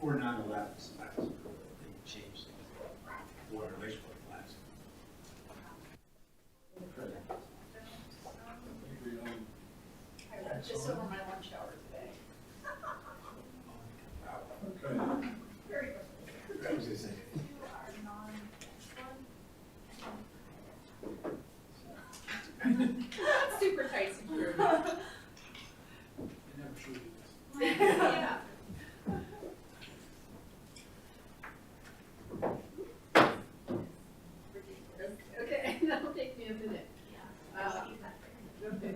Or 9/11 plans. They changed water and wastewater plans. I read this over my lunch hour today. Okay. Very good. What was I saying? Super tight security. They never showed you this. Yeah. Okay, that'll take me a minute. Okay.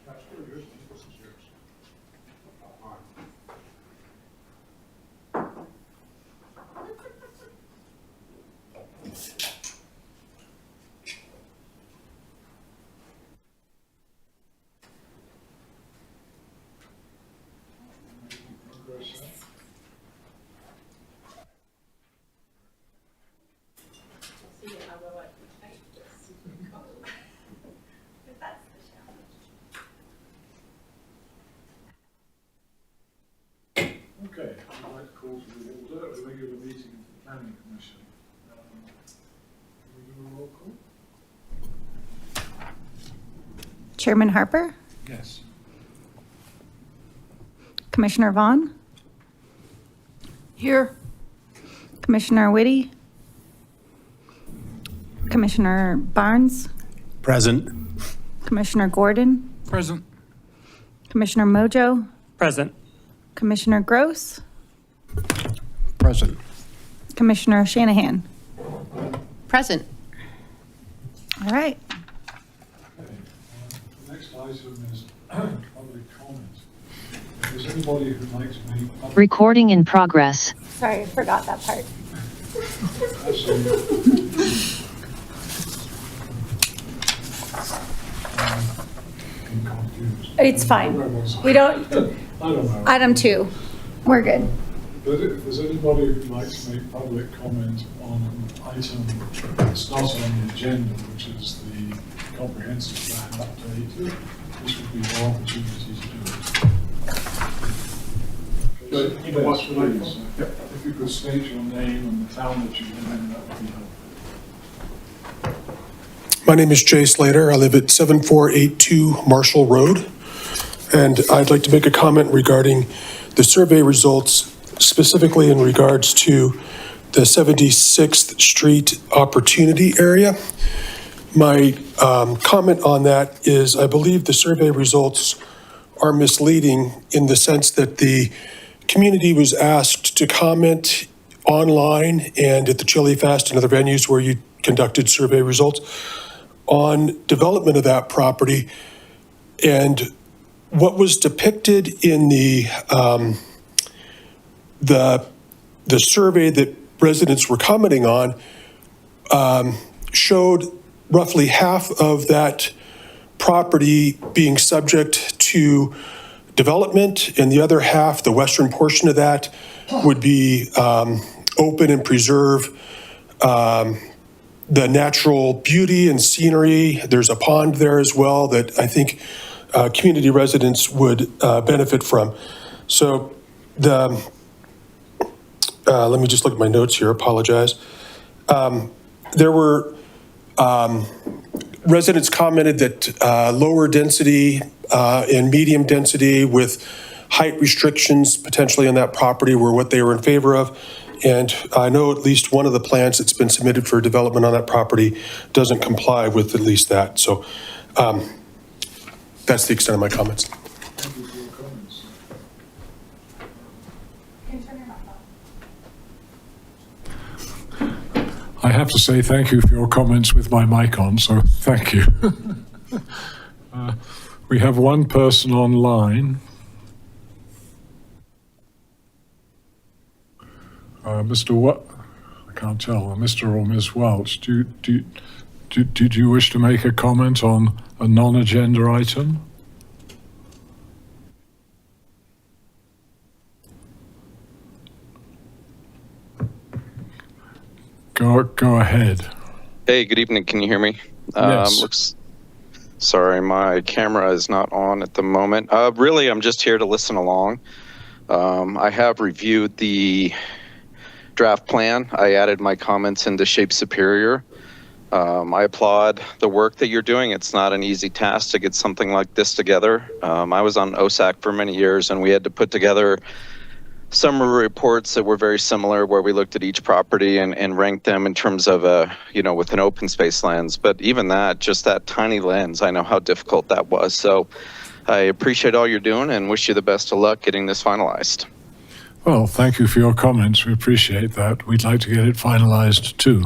That's still yours. This is yours. Fine. Progress there. See how well I can type this. But that's the challenge. Okay, I'd like to call to the order a regular meeting of the Planning Commission. Can we do a roll call? Chairman Harper, Yes. Commissioner Vaughn, Here. Commissioner Whitty, Commissioner Barnes, Present. Commissioner Gordon, Present. Commissioner Mojo, Present. Commissioner Gross, Present. Commissioner Shanahan. Present. All right. Okay, the next item is public comment. If there's anybody who'd like to make public Recording in progress. Sorry, I forgot that part. I'm confused. It's fine. We don't, I don't know. item 2, we're good. But if there's anybody who'd like to make public comment on an item that's not on the agenda, which is the comprehensive plan update, this would be your opportunity to do it. Okay, so, yes, please. If you could state your name and the town that you live in, that would be helpful. My name is Jay Slater. I live at 7482 Marshall Road. And I'd like to make a comment regarding the survey results, specifically in regards to the 76th Street Opportunity Area. My comment on that is I believe the survey results are misleading in the sense that the community was asked to comment online and at the Chili Fest and other venues where you conducted survey results on development of that property. And what was depicted in the survey that residents were commenting on showed roughly half of that property being subject to development, and the other half, the western portion of that, would be open and preserve the natural beauty and scenery. There's a pond there as well that I think community residents would benefit from. So let me just look at my notes here, apologize. There were residents commented that lower density and medium density with height restrictions potentially on that property were what they were in favor of. And I know at least one of the plans that's been submitted for development on that property doesn't comply with at least that. So that's the extent of my comments. Thank you for your comments. I have to say thank you for your comments with my mic on, so thank you. We have one person online. Mr. What? I can't tell. Mr. or Ms. Welch, did you wish to make a comment on a non-agenda item? Go ahead. Hey, good evening. Can you hear me? Yes. Sorry, my camera is not on at the moment. Really, I'm just here to listen along. I have reviewed the draft plan. I added my comments into Shape Superior. I applaud the work that you're doing. It's not an easy task to get something like this together. I was on OSAC for many years, and we had to put together summary reports that were very similar, where we looked at each property and ranked them in terms of with an open space lens. But even that, just that tiny lens, I know how difficult that was. So I appreciate all you're doing and wish you the best of luck getting this finalized. Well, thank you for your comments. We appreciate that. We'd like to get it finalized too.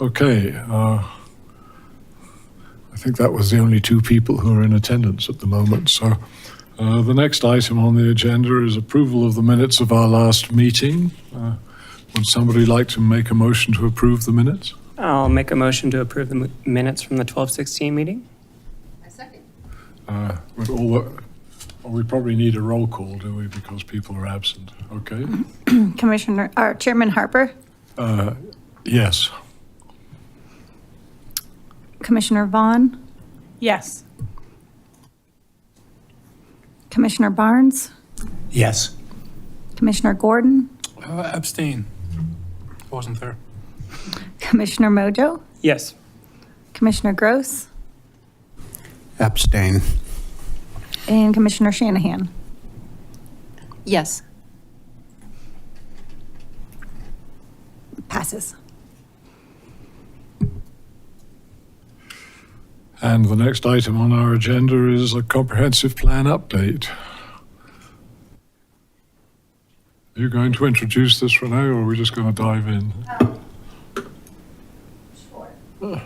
Okay. I think that was the only two people who are in attendance at the moment. So the next item on the agenda is approval of the minutes of our last meeting. Would somebody like to make a motion to approve the minutes? I'll make a motion to approve the minutes from the 12/16 meeting. I second. We probably need a roll call, do we, because people are absent. Okay. Chairman Harper, Yes. Commissioner Vaughn, Yes. Commissioner Barnes, Yes. Commissioner Gordon, Abstain. Wasn't there. Commissioner Mojo, Yes. Commissioner Gross, Abstain. and Commissioner Shanahan. Yes. Passes. And the next item on our agenda is a comprehensive plan update. Are you going to introduce this, Renee, or are we just going to dive in? Sure.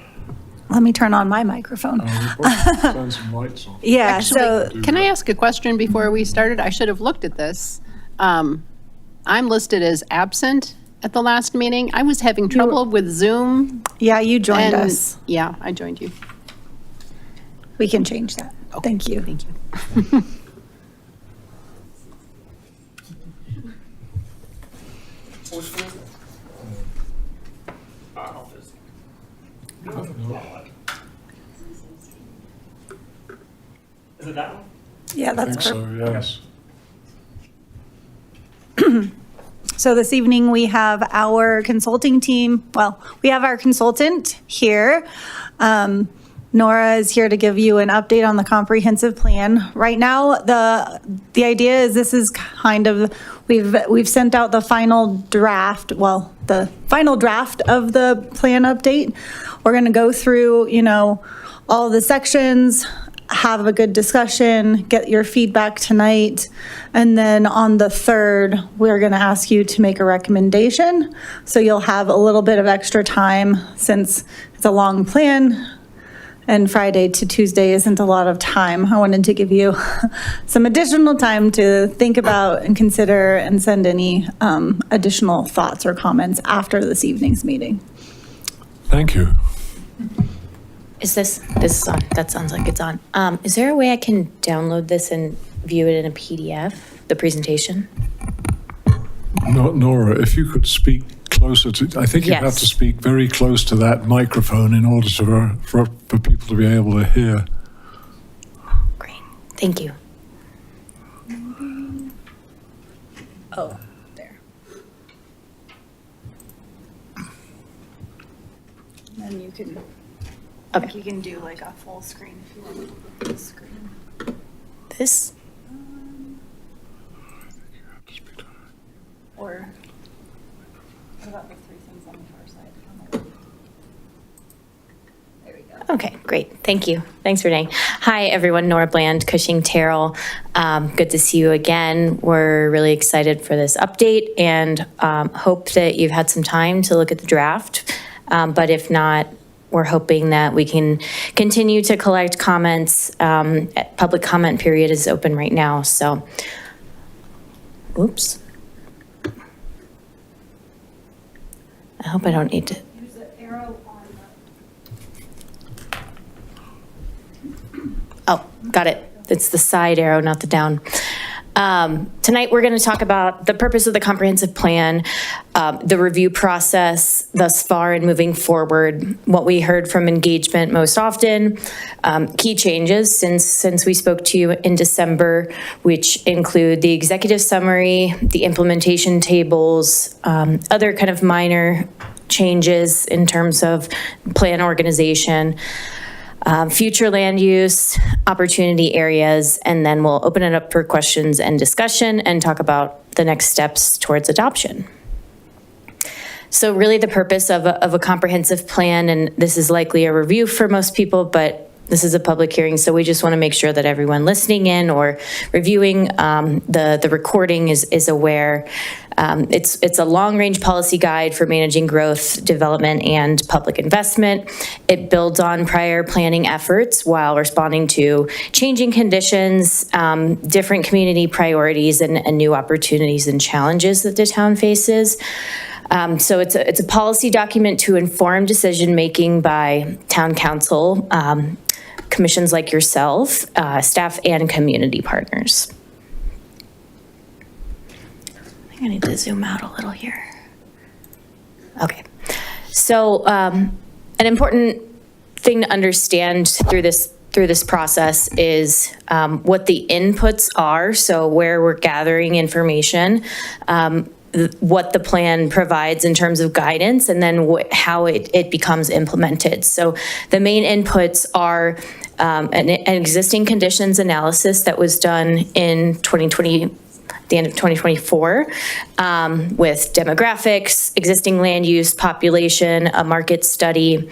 Let me turn on my microphone. We probably turn some lights on. Yeah, Actually, can I ask a question before we started? I should have looked at this. I'm listed as absent at the last meeting. I was having trouble with Zoom. yeah, you joined and- us. Yeah, I joined you. We can change that. Thank you. Thank you. Is it that one? Yeah, I that's think perfect. so, yes. So this evening, we have our consulting team, well, we have our consultant here. Nora is here to give you an update on the comprehensive plan. Right now, the idea is this is kind of, we've sent out the final draft, well, the final draft of the plan update. We're going to go through, all the sections, have a good discussion, get your feedback tonight. And then on the 3rd, we're going to ask you to make a recommendation. So you'll have a little bit of extra time since it's a long plan and Friday to Tuesday isn't a lot of time. I wanted to give you some additional time to think about and consider and send any additional thoughts or comments after this evening's meeting. Thank you. Is this is on? That sounds like it's on. Is there a way I can download this and view it in a PDF, the presentation? Nora, if you could speak closer to, I think you have Yes. to speak very close to that microphone in order for people to be able to hear. Great, thank you. Oh, there. And you can, Okay. you can do like a full screen if you want to do full screen. This? Or what about the 3 things on the far side? There we go. Okay, great. Thank you. Thanks, Renee. Hi, everyone. Nora Bland, Cushing Terrell. Good to see you again. We're really excited for this update and hope that you've had some time to look at the draft. But if not, we're hoping that we can continue to collect comments. Public comment period is open right now, so. Oops. I hope I don't need to. There's an arrow on Oh, got it. It's the side arrow, not the down. Tonight, we're going to talk about the purpose of the comprehensive plan, the review process thus far and moving forward, what we heard from engagement most often, key changes since we spoke to you in December, which include the executive summary, the implementation tables, other kind of minor changes in terms of plan organization, future land use, opportunity areas, and then we'll open it up for questions and discussion and talk about the next steps towards adoption. So really the purpose of a comprehensive plan, and this is likely a review for most people, but this is a public hearing, so we just want to make sure that everyone listening in or reviewing the recording is aware. It's a long-range policy guide for managing growth, development, and public investment. It builds on prior planning efforts while responding to changing conditions, different community priorities, and new opportunities and challenges that the town faces. So it's a policy document to inform decision-making by town council, commissions like yourself, staff, and community partners. I think I need to zoom out a little here. Okay. So an important thing to understand through this process is what the inputs are, so where we're gathering information, what the plan provides in terms of guidance, and then how it becomes implemented. So the main inputs are an existing conditions analysis that was done in 2020, at the end of 2024, with demographics, existing land use, population, a market study,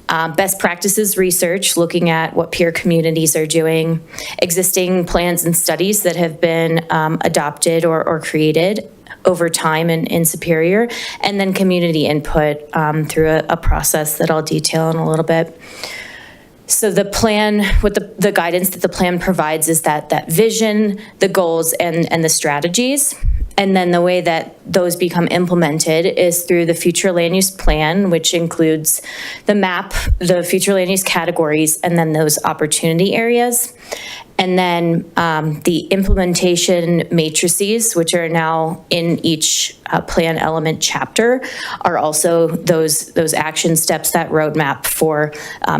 best practices research, looking at what peer communities are doing, existing plans and studies that have been adopted or created over time in Superior, and then community input through a process that I'll detail in a little bit. So the plan, what the guidance that the plan provides is that vision, the goals, and the strategies. And then the way that those become implemented is through the future land use plan, which includes the map, the future land use categories, and then those opportunity areas. And then the implementation matrices, which are now in each plan element chapter, are also those action steps, that roadmap for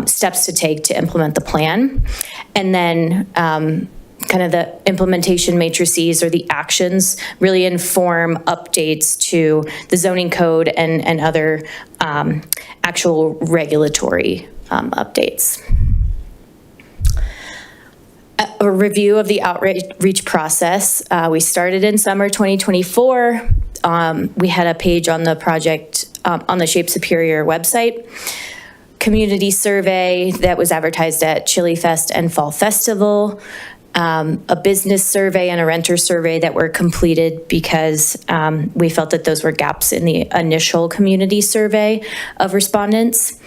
steps to take to implement the plan. And then kind of the implementation matrices or the actions really inform updates to the zoning code and other actual regulatory updates. A review of the outreach process. We started in summer 2024. We had a page on the project on the Shape Superior website. Community survey that was advertised at Chili Fest and Fall Festival. A business survey and a renter survey that were completed because we felt that those were gaps in the initial community survey of respondents.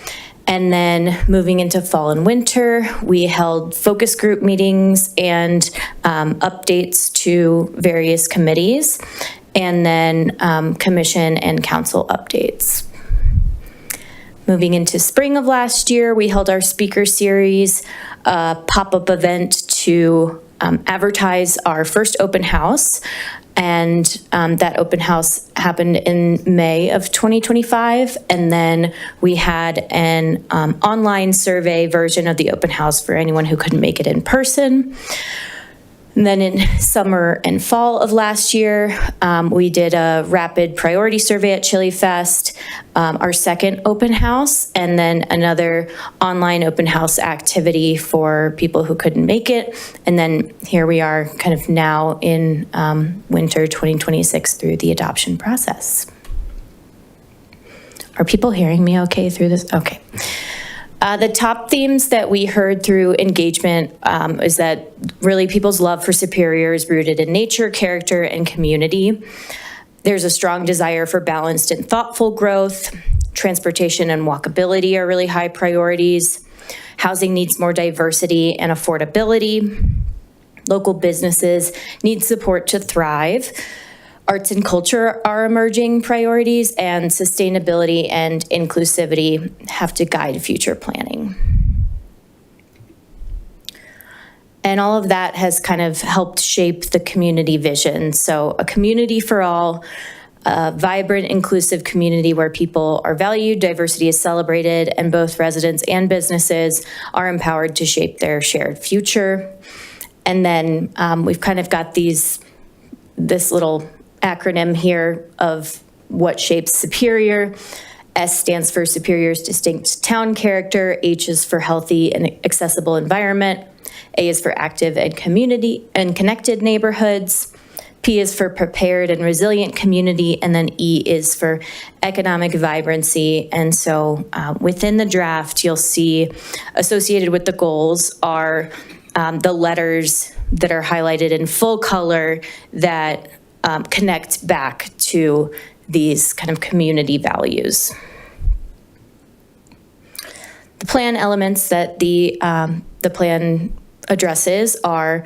And then moving into fall and winter, we held focus group meetings and updates to various committees, and then commission and council updates. Moving into spring of last year, we held our speaker series, pop-up event to advertise our first open house. And that open house happened in May of 2025. And then we had an online survey version of the open house for anyone who couldn't make it in person. And then in summer and fall of last year, we did a rapid priority survey at Chili Fest, our second open house, and then another online open house activity for people who couldn't make it. And then here we are kind of now in winter 2026 through the adoption process. Are people hearing me okay through this? Okay. The top themes that we heard through engagement is that really people's love for Superior is rooted in nature, character, and community. There's a strong desire for balanced and thoughtful growth. Transportation and walkability are really high priorities. Housing needs more diversity and affordability. Local businesses need support to thrive. Arts and culture are emerging priorities, and sustainability and inclusivity have to guide future planning. And all of that has kind of helped shape the community vision. So a community for all, a vibrant, inclusive community where people are valued, diversity is celebrated, and both residents and businesses are empowered to shape their shared future. And then we've kind of got this little acronym here of what shapes Superior. S stands for Superior's distinct town character. H is for healthy and accessible environment. A is for active and community and connected neighborhoods. P is for prepared and resilient community. And then E is for economic vibrancy. And so within the draft, you'll see associated with the goals are the letters that are highlighted in full color that connect back to these kind of community values. The plan elements that the plan addresses are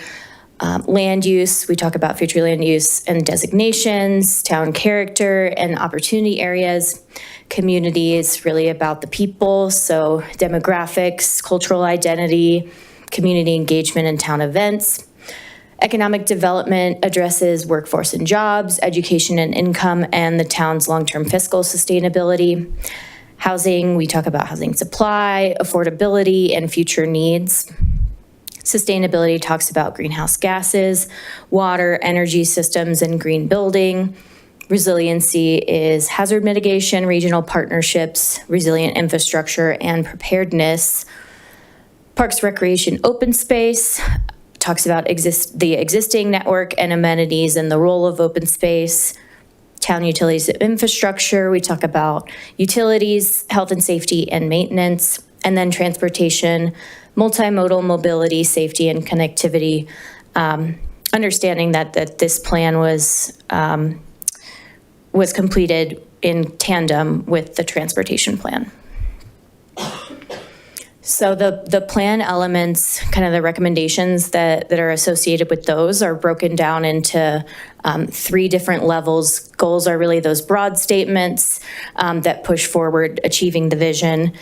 land use. We talk about future land use and designations, town character and opportunity areas. Community is really about the people, so demographics, cultural identity, community engagement and town events. Economic development addresses workforce and jobs, education and income, and the town's long-term fiscal sustainability. Housing, we talk about housing supply, affordability, and future needs. Sustainability talks about greenhouse gases, water, energy systems, and green building. Resiliency is hazard mitigation, regional partnerships, resilient infrastructure, and preparedness. Parks, recreation, open space talks about the existing network and amenities and the role of open space. Town utilities and infrastructure, we talk about utilities, health and safety and maintenance, and then transportation, multimodal mobility, safety and connectivity, understanding that this plan was completed in tandem with the transportation plan. So the plan elements, kind of the recommendations that are associated with those are broken down into 3 different levels. Goals are really those broad statements that push forward achieving the vision.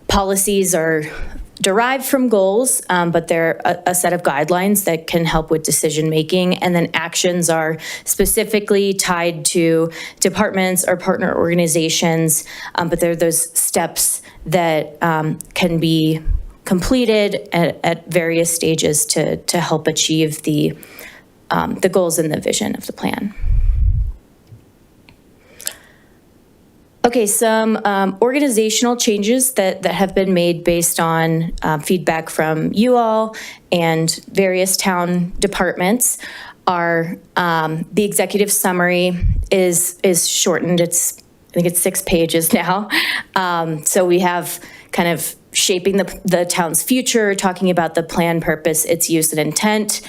Policies are derived from goals, but they're a set of guidelines that can help with decision making. And then actions are specifically tied to departments or partner organizations, but they're those steps that can be completed at various stages to help achieve the goals and the vision of the plan. Okay, some organizational changes that have been made based on feedback from you all and various town departments are the executive summary is shortened. I think it's 6 pages now. So we have kind of shaping the town's future, talking about the plan, purpose, its use and intent,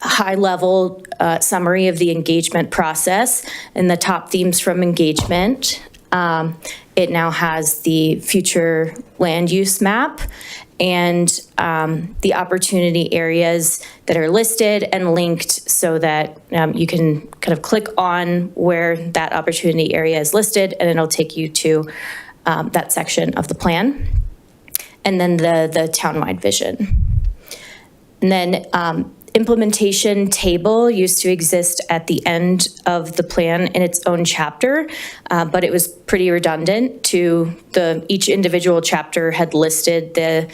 high-level summary of the engagement process and the top themes from engagement. It now has the future land use map and the opportunity areas that are listed and linked so that you can kind of click on where that opportunity area is listed and it'll take you to that section of the plan. And then the townwide vision. And then implementation table used to exist at the end of the plan in its own chapter, but it was pretty redundant to each individual chapter had listed the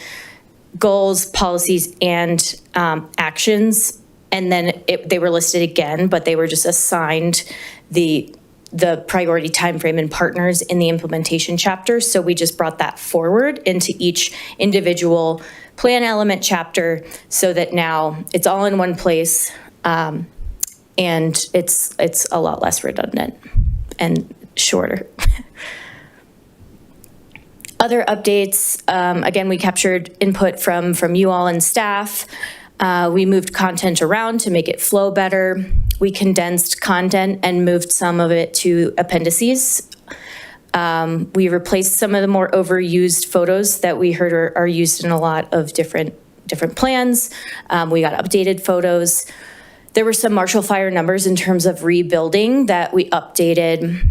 goals, policies, and actions, and then they were listed again, but they were just assigned the priority timeframe and partners in the implementation chapter. So we just brought that forward into each individual plan element chapter so that now it's all in one place and it's a lot less redundant and shorter. Other updates, again, we captured input from you all and staff. We moved content around to make it flow better. We condensed content and moved some of it to appendices. We replaced some of the more overused photos that we heard are used in a lot of different plans. We got updated photos. There were some Marshall Fire numbers in terms of rebuilding that we updated.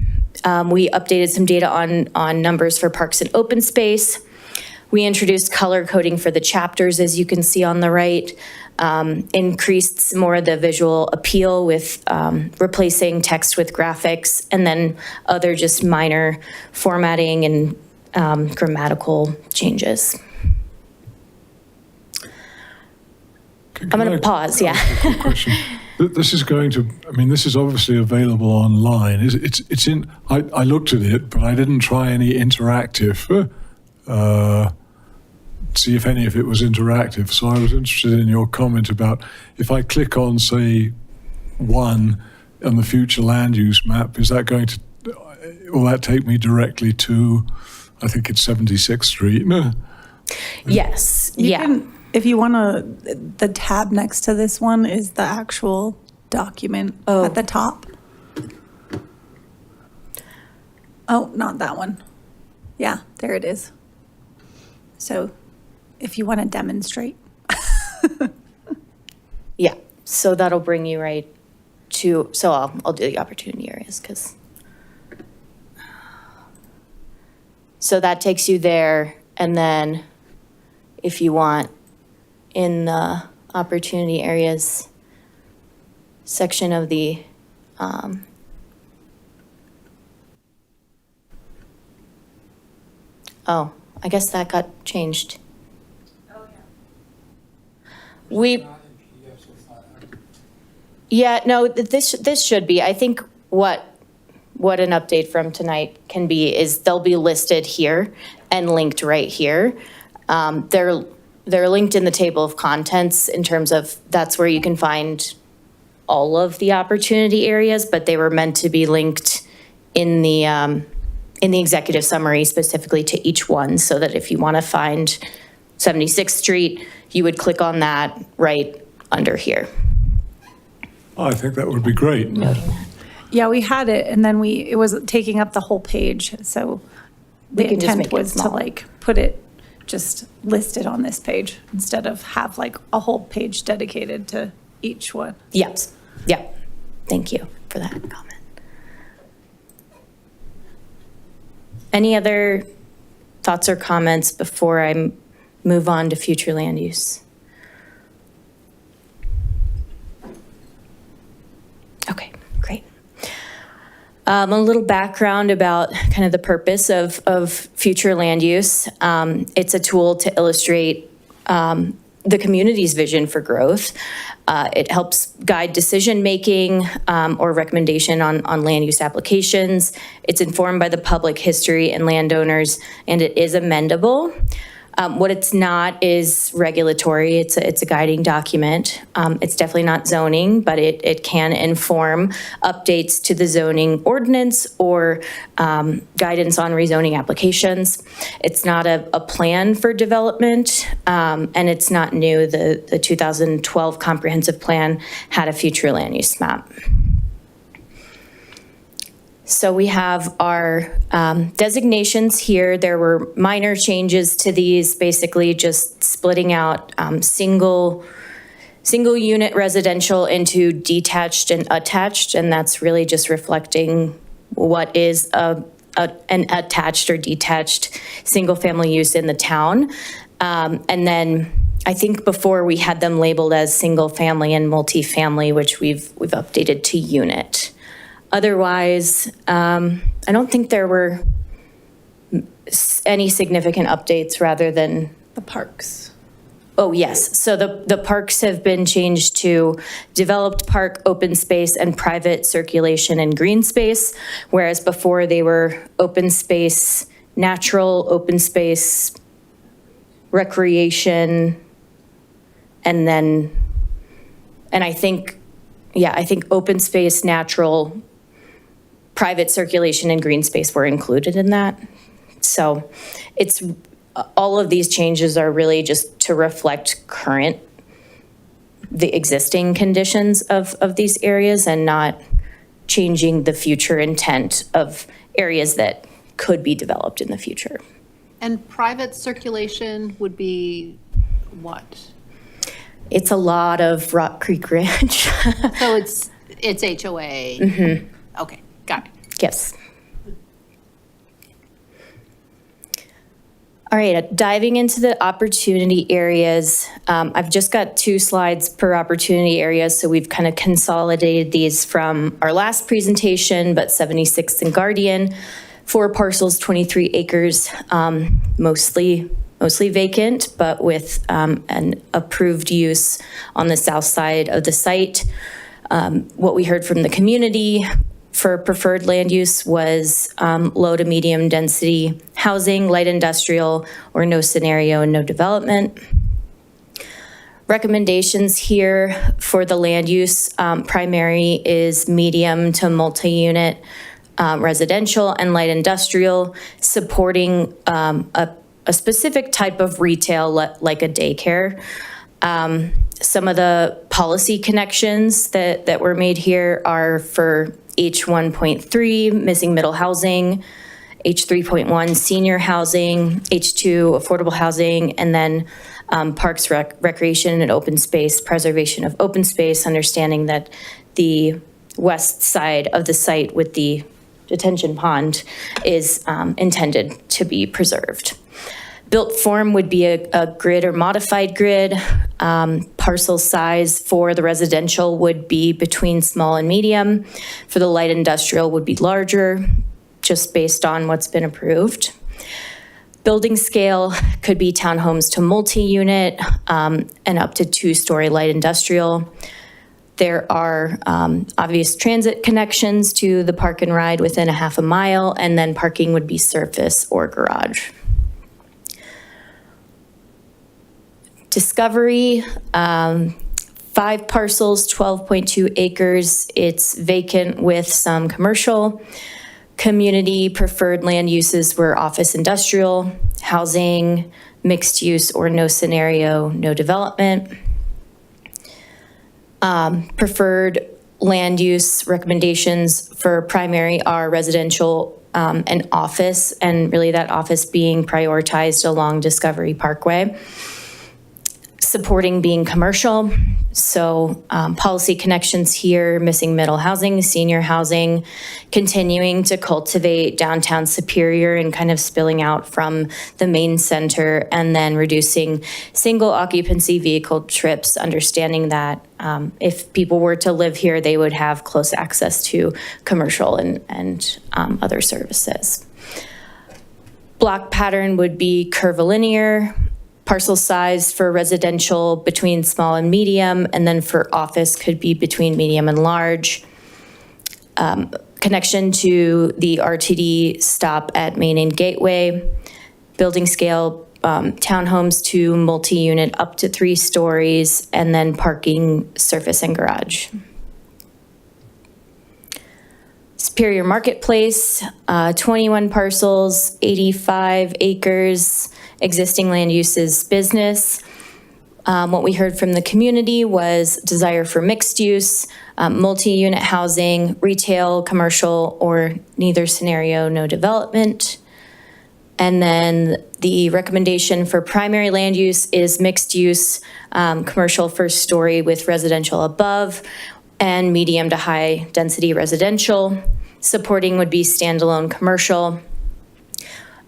We updated some data on numbers for parks and open space. We introduced color coding for the chapters, as you can see on the right, increased some more of the visual appeal with replacing text with graphics, and then other just minor formatting and grammatical changes. I'm going to pause, yeah. Quick question. This is going to, I mean, this is obviously available online. It's in, I looked at it, but I didn't try any interactive, see if any of it was interactive. So I was interested in your comment about if I click on, say, 1 on the future land use map, is that going to, will that take me directly to, I think it's 76th Street? No. Yes, You yeah. can- If you want to, the tab next to this one is the actual document at the top. Oh, not that one. Yeah, there it is. So if you want to demonstrate. Yeah, so that'll bring you right to, so I'll do the opportunity areas, because. So that takes you there, and then if you want, in the opportunity areas section of the, oh, I guess that got changed. Yeah, no, this should be. I think what an update from tonight can be is they'll be listed here and linked right here. They're linked in the table of contents in terms of that's where you can find all of the opportunity areas, but they were meant to be linked in the executive summary specifically to each one, so that if you want to find 76th Street, you would click on that right under here. I think that would be great. Yeah, we had it, and then it was taking up the whole page, so the We can just make intent it was to small. like put it just listed on this page instead of have like a whole page dedicated to each one. Yes, yeah. Thank you for that comment. Any other thoughts or comments before I move on to future land use? Okay, great. A little background about kind of the purpose of future land use. It's a tool to illustrate the community's vision for growth. It helps guide decision-making or recommendation on land use applications. It's informed by the public history and landowners, and it is amendable. What it's not is regulatory. It's a guiding document. It's definitely not zoning, but it can inform updates to the zoning ordinance or guidance on rezoning applications. It's not a plan for development, and it's not new. The 2012 comprehensive plan had a future land use map. So we have our designations here. There were minor changes to these, basically just splitting out single unit residential into detached and attached, and that's really just reflecting what is an attached or detached single-family use in the town. And then I think before we had them labeled as single-family and multifamily, which we've updated to unit. Otherwise, I don't think there were any significant updates rather than, The parks. oh, yes. So the parks have been changed to developed park, open space, and private circulation and green space, whereas before they were open space, natural, open space, recreation, and I think open space, natural, private circulation and green space were included in that. So it's, all of these changes are really just to reflect the existing conditions of these areas and not changing the future intent of areas that could be developed in the future. And private circulation would be what? It's a lot of Rock Creek Ranch. So it's HOA? Mm-hmm. Okay, got it. Yes. All right, diving into the opportunity areas, I've just got 2 slides per opportunity area, so we've kind of consolidated these from our last presentation, but 76th and Guardian, 4 parcels, 23 acres, mostly vacant, but with an approved use on the south side of the site. What we heard from the community for preferred land use was low to medium density housing, light industrial, or no scenario and no development. Recommendations here for the land use, primary is medium to multi-unit residential and light industrial, supporting a specific type of retail like a daycare. Some of the policy connections that were made here are for H1.3, missing middle housing, H3.1, senior housing, H2, affordable housing, and then parks, recreation, and open space, preservation of open space, understanding that the west side of the site with the detention pond is intended to be preserved. Built form would be a grid or modified grid. Parcel size for the residential would be between small and medium. For the light industrial would be larger, just based on what's been approved. Building scale could be townhomes to multi-unit and up to 2-story light industrial. There are obvious transit connections to the park and ride within a half a mile, and then parking would be surface or garage. Discovery, 5 parcels, 12.2 acres. It's vacant with some commercial. Community preferred land uses were office industrial, housing, mixed use, or no scenario, no development. Preferred land use recommendations for primary are residential and office, and really that office being prioritized along Discovery Parkway. Supporting being commercial, so policy connections here, missing middle housing, senior housing, continuing to cultivate downtown Superior and kind of spilling out from the main center, and then reducing single occupancy vehicle trips, understanding that if people were to live here, they would have close access to commercial and other services. Block pattern would be curvilinear. Parcel size for residential between small and medium, and then for office could be between medium and large. Connection to the RTD stop at Main and Gateway. Building scale, townhomes to multi-unit up to 3 stories, and then parking, surface, and garage. Superior Marketplace, 21 parcels, 85 acres, existing land uses business. What we heard from the community was desire for mixed use, multi-unit housing, retail, commercial, or neither scenario, no development. And then the recommendation for primary land use is mixed use, commercial first story with residential above, and medium to high density residential. Supporting would be standalone commercial.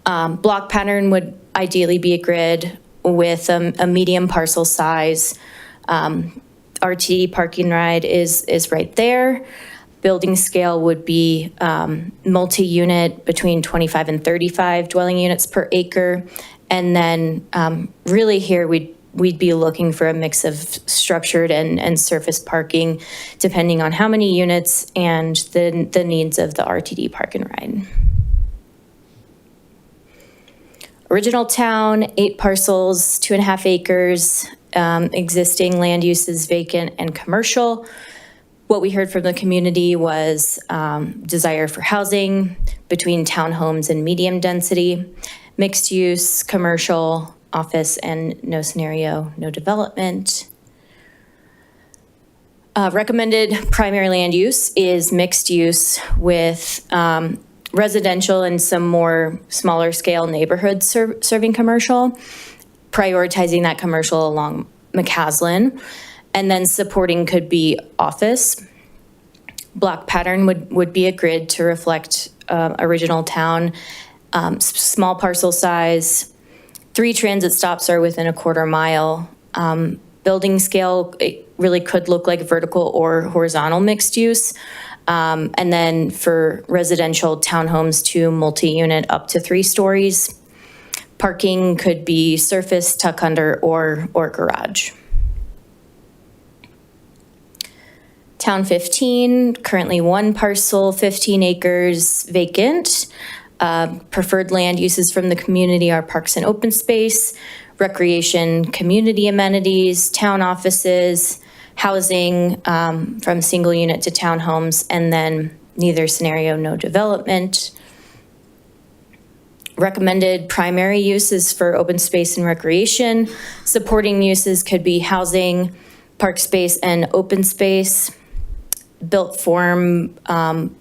Block pattern would ideally be a grid with a medium parcel size. RT parking ride is right there. Building scale would be multi-unit between 25 and 35 dwelling units per acre. And then really here we'd be looking for a mix of structured and surface parking, depending on how many units and the needs of the RTD park and ride. Original town, 8 parcels, 2.5 acres, existing land uses vacant and commercial. What we heard from the community was desire for housing between townhomes and medium density, mixed use, commercial, office, and no scenario, no development. Recommended primary land use is mixed use with residential and some more smaller scale neighborhoods serving commercial, prioritizing that commercial along McCaslin, and then supporting could be office. Block pattern would be a grid to reflect original town, small parcel size, 3 transit stops are within a quarter mile. Building scale, it really could look like vertical or horizontal mixed use. And then for residential townhomes to multi-unit up to 3 stories. Parking could be surface, tuck under, or garage. Town 15, currently 1 parcel, 15 acres vacant. Preferred land uses from the community are parks and open space, recreation, community amenities, town offices, housing from single unit to townhomes, and then neither scenario, no development. Recommended primary uses for open space and recreation. Supporting uses could be housing, park space, and open space. Built form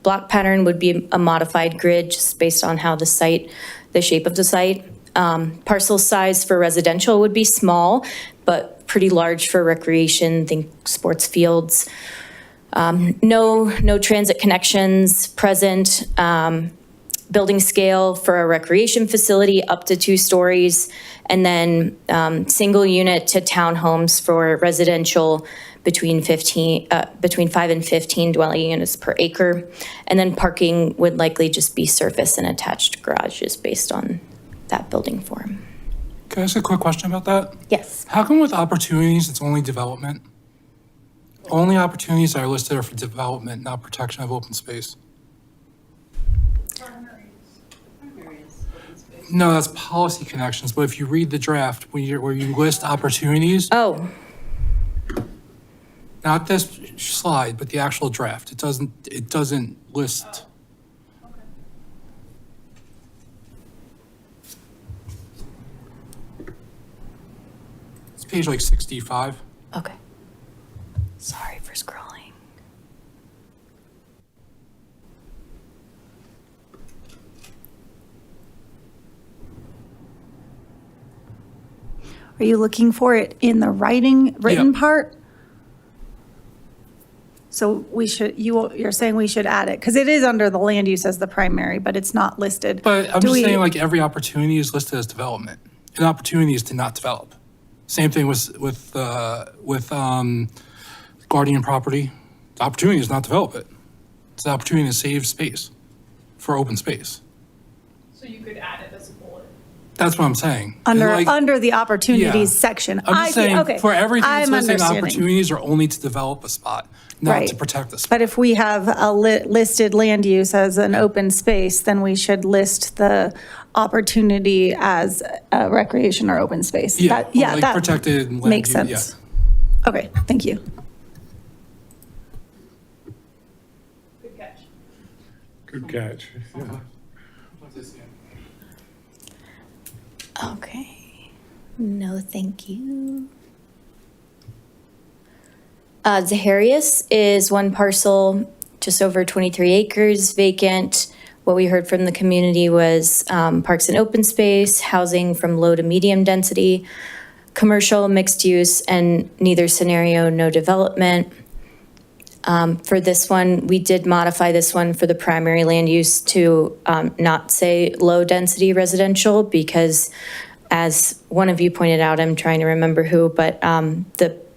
block pattern would be a modified grid just based on how the shape of the site. Parcel size for residential would be small, but pretty large for recreation, think sports fields. No transit connections present. Building scale for a recreation facility up to 2 stories, and then single unit to townhomes for residential between 5 and 15 dwelling units per acre. And then parking would likely just be surface and attached garages based on that building form. Can I ask a quick question about that? Yes. How come with opportunities, it's only development? Only opportunities that are listed are for development, not protection of open space. No, that's policy connections, but if you read the draft, where you list opportunities, Oh, not this slide, but the actual draft, it doesn't list. It's page like 65. okay. Sorry for scrolling. Are you looking for it in the written Yeah. part? So you're saying we should add it, because it is under the land use as the primary, but it's not listed. But I'm Do just we- saying, like, every opportunity is listed as development. An opportunity is to not develop. Same thing with Guardian property. The opportunity is not develop it. It's the opportunity to save space for open space. So you could add it as a bullet. That's what I'm saying. Under, Like, under the opportunities yeah. section. I'm I just see, saying, okay. for everything that's I'm listed, understanding. opportunities are only to develop a spot, not Right. to protect the spot. But if we have a listed land use as an open space, then we should list the opportunity as a recreation or open space. Yeah, That- or like that protected land makes use, yeah. sense. Okay, thank you. Good catch. Good catch. Yeah. Okay. No, thank you. Zaharias is 1 parcel, just over 23 acres, vacant. What we heard from the community was parks and open space, housing from low to medium density, commercial, mixed use, and neither scenario, no development. For this one, we did modify this one for the primary land use to not say low-density residential, because as one of you pointed out, I'm trying to remember who, but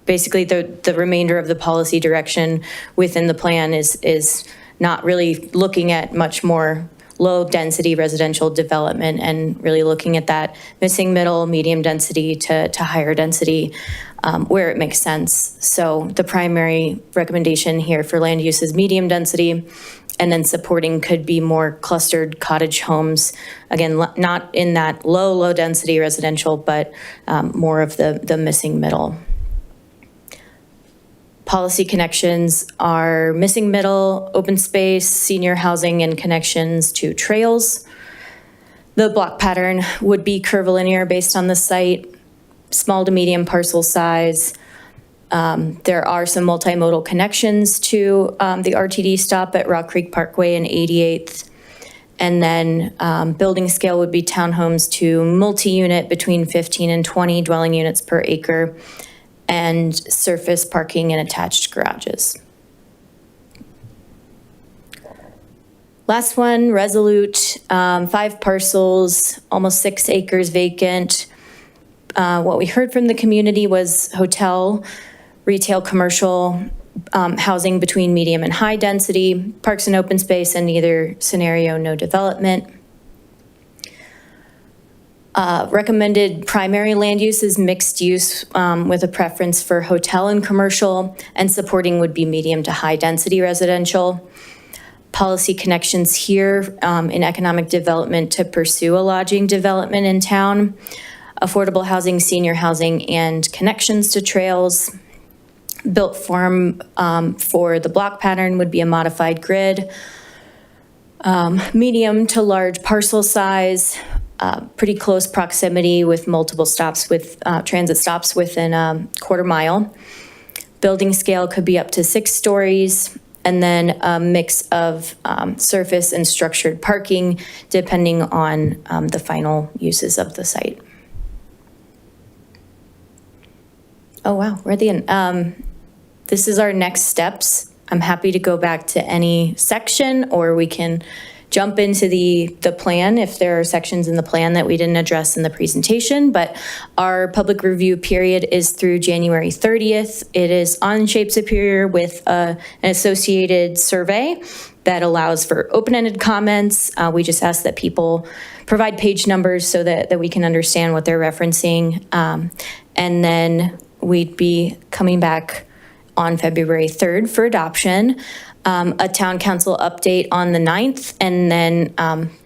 basically the remainder of the policy direction within the plan is not really looking at much more low-density residential development and really looking at that missing middle, medium density to higher density where it makes sense. So the primary recommendation here for land use is medium density, and then supporting could be more clustered cottage homes. Again, not in that low density residential, but more of the missing middle. Policy connections are missing middle, open space, senior housing, and connections to trails. The block pattern would be curvilinear based on the site, small to medium parcel size. There are some multimodal connections to the RTD stop at Rock Creek Parkway and 88th. And then building scale would be townhomes to multi-unit between 15 and 20 dwelling units per acre, and surface parking and attached garages. Last one, Resolute, 5 parcels, almost 6 acres vacant. what we heard from the community was hotel, retail, commercial, housing between medium and high density, parks and open space, and either scenario, no development. Recommended primary land use is mixed use with a preference for hotel and commercial, and supporting would be medium to high density residential. Policy connections here in economic development to pursue a lodging development in town, affordable housing, senior housing, and connections to trails. Built form for the block pattern would be a modified grid. Medium to large parcel size, pretty close proximity with multiple stops with transit stops within a quarter mile. Building scale could be up to 6 stories, and then a mix of surface and structured parking depending on the final uses of the site. Oh, wow, we're at the end. This is our next steps. I'm happy to go back to any section, or we can jump into the plan if there are sections in the plan that we didn't address in the presentation. But our public review period is through January 30th. It is on Shape Superior with an associated survey that allows for open-ended comments. We just ask that people provide page numbers so that we can understand what they're referencing. And then we'd be coming back on February 3rd for adoption, a town council update on the 9th, and then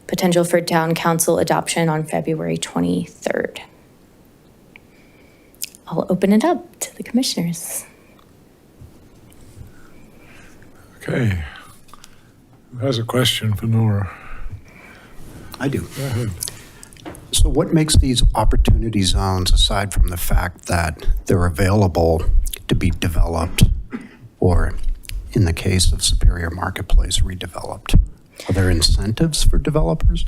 potential for town council adoption on February 23rd. I'll open it up to the commissioners. Okay. Who has a question for Nora? I do. Go ahead. So what makes these opportunity zones, aside from the fact that they're available to be developed, or in the case of Superior Marketplace, redeveloped? Are there incentives for developers?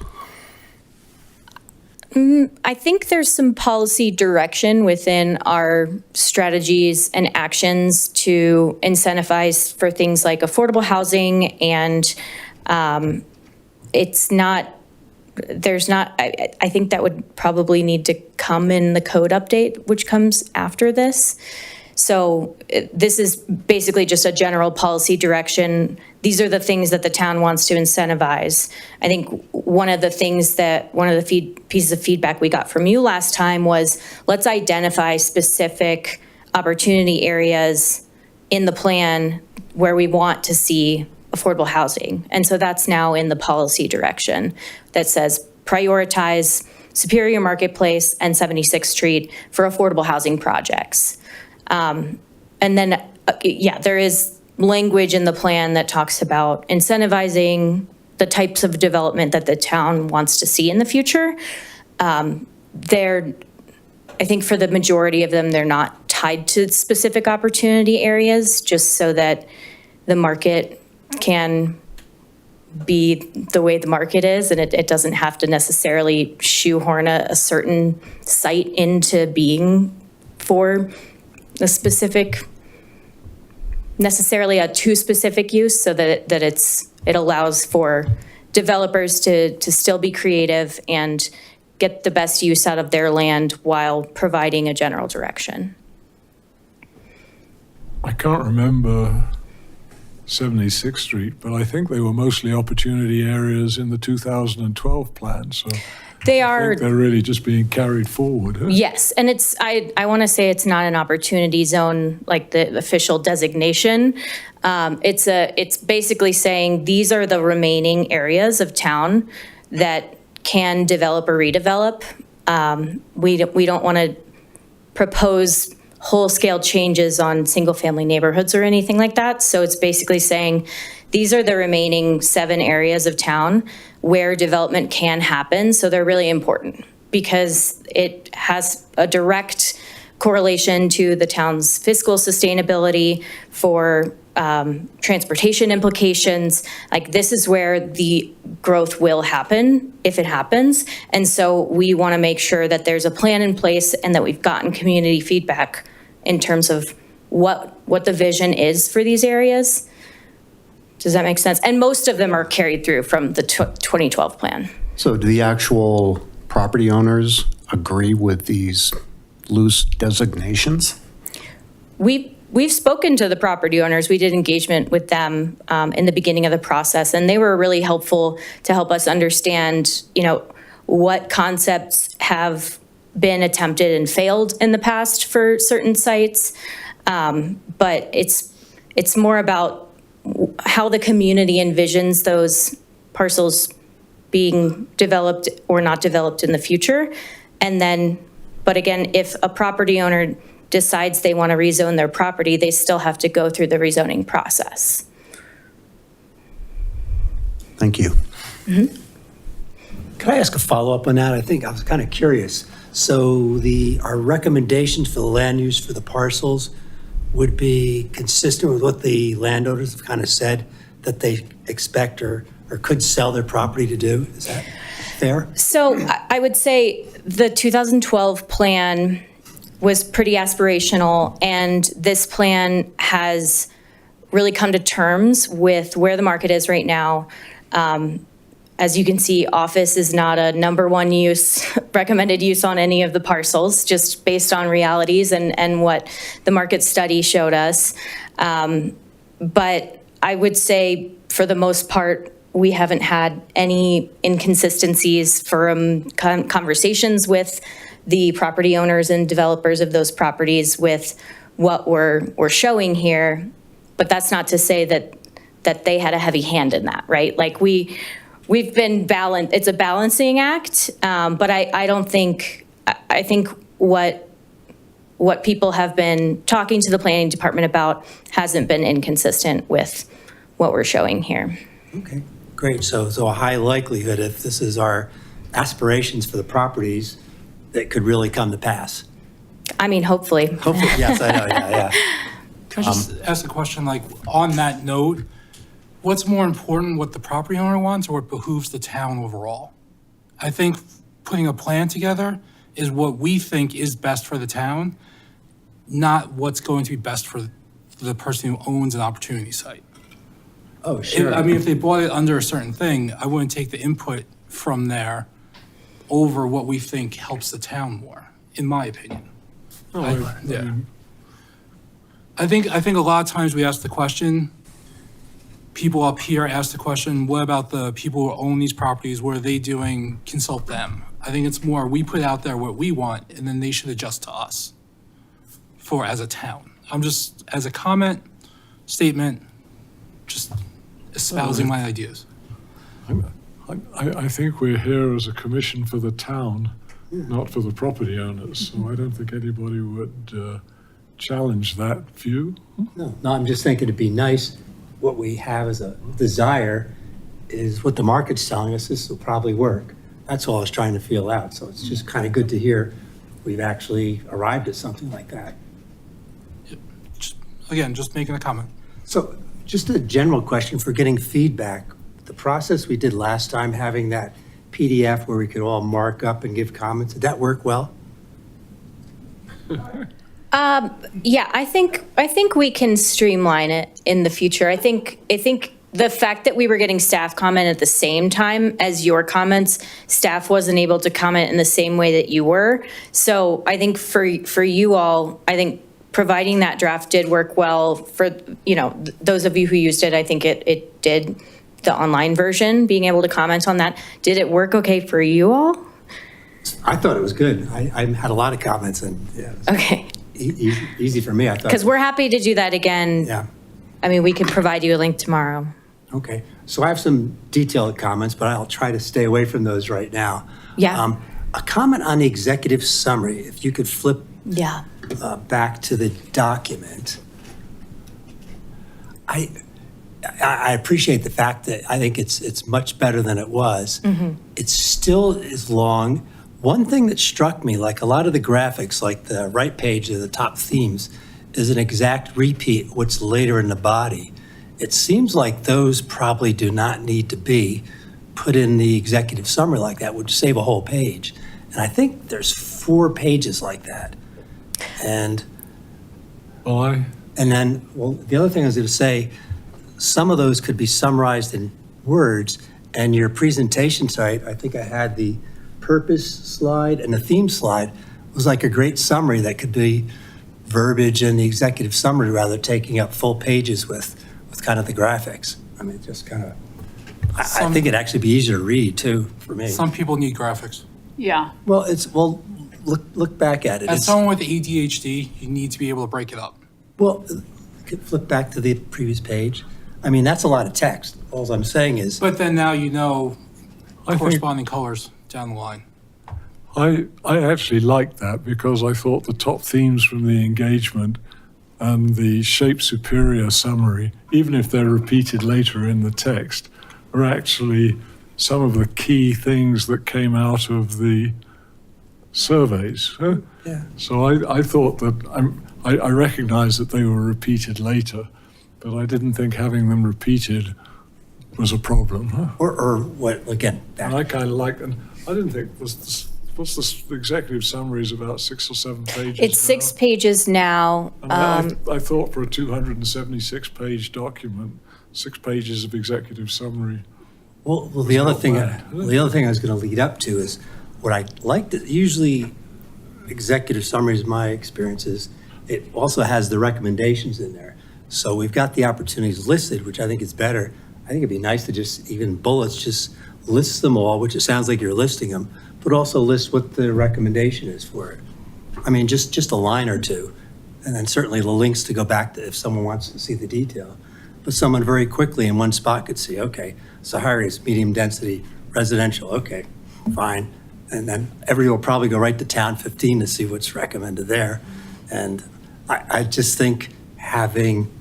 I think there's some policy direction within our strategies and actions to incentivize for things like affordable housing, and it's not, there's not, I think that would probably need to come in the code update, which comes after this. So this is basically just a general policy direction. These are the things that the town wants to incentivize. I think one of the pieces of feedback we got from you last time was, let's identify specific opportunity areas in the plan where we want to see affordable housing. And so that's now in the policy direction that says prioritize Superior Marketplace and 76th Street for affordable housing projects. And then, there is language in the plan that talks about incentivizing the types of development that the town wants to see in the future. I think for the majority of them, they're not tied to specific opportunity areas, just so that the market can be the way the market is, and it doesn't have to necessarily shoehorn a certain site into being for a specific, necessarily a too specific use, so that it allows for developers to still be creative and get the best use out of their land while providing a general direction. I can't remember 76th Street, but I think they were mostly opportunity areas in the 2012 plan, so They I are, think they're really just being carried forward. Huh? yes, and I want to say it's not an opportunity zone like the official designation. It's basically saying these are the remaining areas of town that can develop or redevelop. We don't want to propose whole-scale changes on single-family neighborhoods or anything like that. So it's basically saying these are the remaining 7 areas of town where development can happen. So they're really important because it has a direct correlation to the town's fiscal sustainability, for transportation implications. Like, this is where the growth will happen if it happens. And so we want to make sure that there's a plan in place and that we've gotten community feedback in terms of what the vision is for these areas. Does that make sense? And most of them are carried through from the 2012 plan. So do the actual property owners agree with these loose designations? We've spoken to the property owners. We did engagement with them in the beginning of the process, and they were really helpful to help us understand, what concepts have been attempted and failed in the past for certain sites. But it's more about how the community envisions those parcels being developed or not developed in the future. And then, but again, if a property owner decides they want to rezone their property, they still have to go through the rezoning process. Thank you. Can I ask a follow-up on that? I was kind of curious. So our recommendations for the land use for the parcels would be consistent with what the landowners have kind of said that they expect or could sell their property to do? Is that fair? So I would say the 2012 plan was pretty aspirational, and this plan has really come to terms with where the market is right now. As you can see, office is not a number one use, recommended use on any of the parcels, just based on realities and what the market study showed us. But I would say, for the most part, we haven't had any inconsistencies from conversations with the property owners and developers of those properties with what we're showing here. But that's not to say that they had a heavy hand in that, right? Like we've been balanced. It's a balancing act, but I don't think, I think what people have been talking to the planning department about hasn't been inconsistent with what we're showing here. Okay, great. So a high likelihood, if this is our aspirations for the properties, that could really come to pass. I mean, hopefully. Hopefully, yes, I know, yeah. Can I just ask a question, like, on that note, what's more important, what the property owner wants or what behooves the town overall? I think putting a plan together is what we think is best for the town, not what's going to be best for the person who owns an opportunity site. Oh, sure. If they bought it under a certain thing, I wouldn't take the input from there over what we think helps the town more, in my opinion. I think a lot of times we ask the question, people up here ask the question, what about the people who own these properties? What are they doing? Consult them. I think it's more, we put out there what we want, and then they should adjust to us as a town. I'm just, as a comment, statement, just espousing my ideas. I think we're here as a commission for the town, not for the property owners, so I don't think anybody would challenge that view. No, I'm just thinking it'd be nice. What we have as a desire is what the market's telling us, this will probably work. That's all I was trying to feel out. So it's just kind of good to hear we've actually arrived at something like that. Just making a comment. So just a general question for getting feedback. The process we did last time, having that PDF where we could all mark up and give comments, did that work well? Yeah, I think we can streamline it in the future. I think the fact that we were getting staff comment at the same time as your comments, staff wasn't able to comment in the same way that you were. So I think for you all, I think providing that draft did work well for, those of you who used it. I think it did, the online version, being able to comment on that. Did it work okay for you all? I thought it was good. I had a lot of comments and yeah. Okay. Easy for me, I thought. Because we're happy to do that again. Yeah. I mean, we could provide you a link tomorrow. Okay. So I have some detailed comments, but I'll try to stay away from those right now. Yeah. A comment on the executive summary, if you could flip Yeah. Back to the document. I appreciate the fact that I think it's much better than it was. Mm-hmm. It still is long. One thing that struck me, like a lot of the graphics, like the right page of the top themes, is an exact repeat of what's later in the body. It seems like those probably do not need to be put in the executive summary like that, would save a whole page. And I think there's 4 pages like that. And then the other thing I was going to say, some of those could be summarized in words, and your presentation site, I think I had the purpose slide and the theme slide, was like a great summary that could be verbiage in the executive summary rather than taking up full pages with kind of the graphics. I mean, just kind of, I think it'd actually be easier to read too, for me. Some people need graphics. Yeah. Well, look back at it. As It's- someone with ADHD, you need to be able to break it up. Well, flip back to the previous page. I mean, that's a lot of text. All I'm saying is, But then now you know I think corresponding colors down the line. I actually liked that because I thought the top themes from the engagement and the shape superior summary, even if they're repeated later in the text, are actually some of the key things that came out of the surveys. Huh? yeah. So I thought that I recognized that they were repeated later, but I didn't think having them repeated was a problem. Huh? Or what, again, back. And I kind of like, and I didn't think, what's the executive summary is about 6 or 7 pages It's 6 now? pages now. And I thought for a 276-page document, 6 pages of executive summary. Well, the other not thing, bad. the other thing I was going to lead up to is what I liked. Usually, executive summaries, my experience is, it also has the recommendations in there. So we've got the opportunities listed, which I think is better. I think it'd be nice to just, even bullets, just list them all, which it sounds like you're listing them, but also list what the recommendation is for it. I mean, just a line or two, and then certainly the links to go back to if someone wants to see the detail. But someone very quickly in one spot could see, okay, Sahara is medium density residential, okay, fine. And then everyone will probably go right to Town 15 to see what's recommended there. And I just think having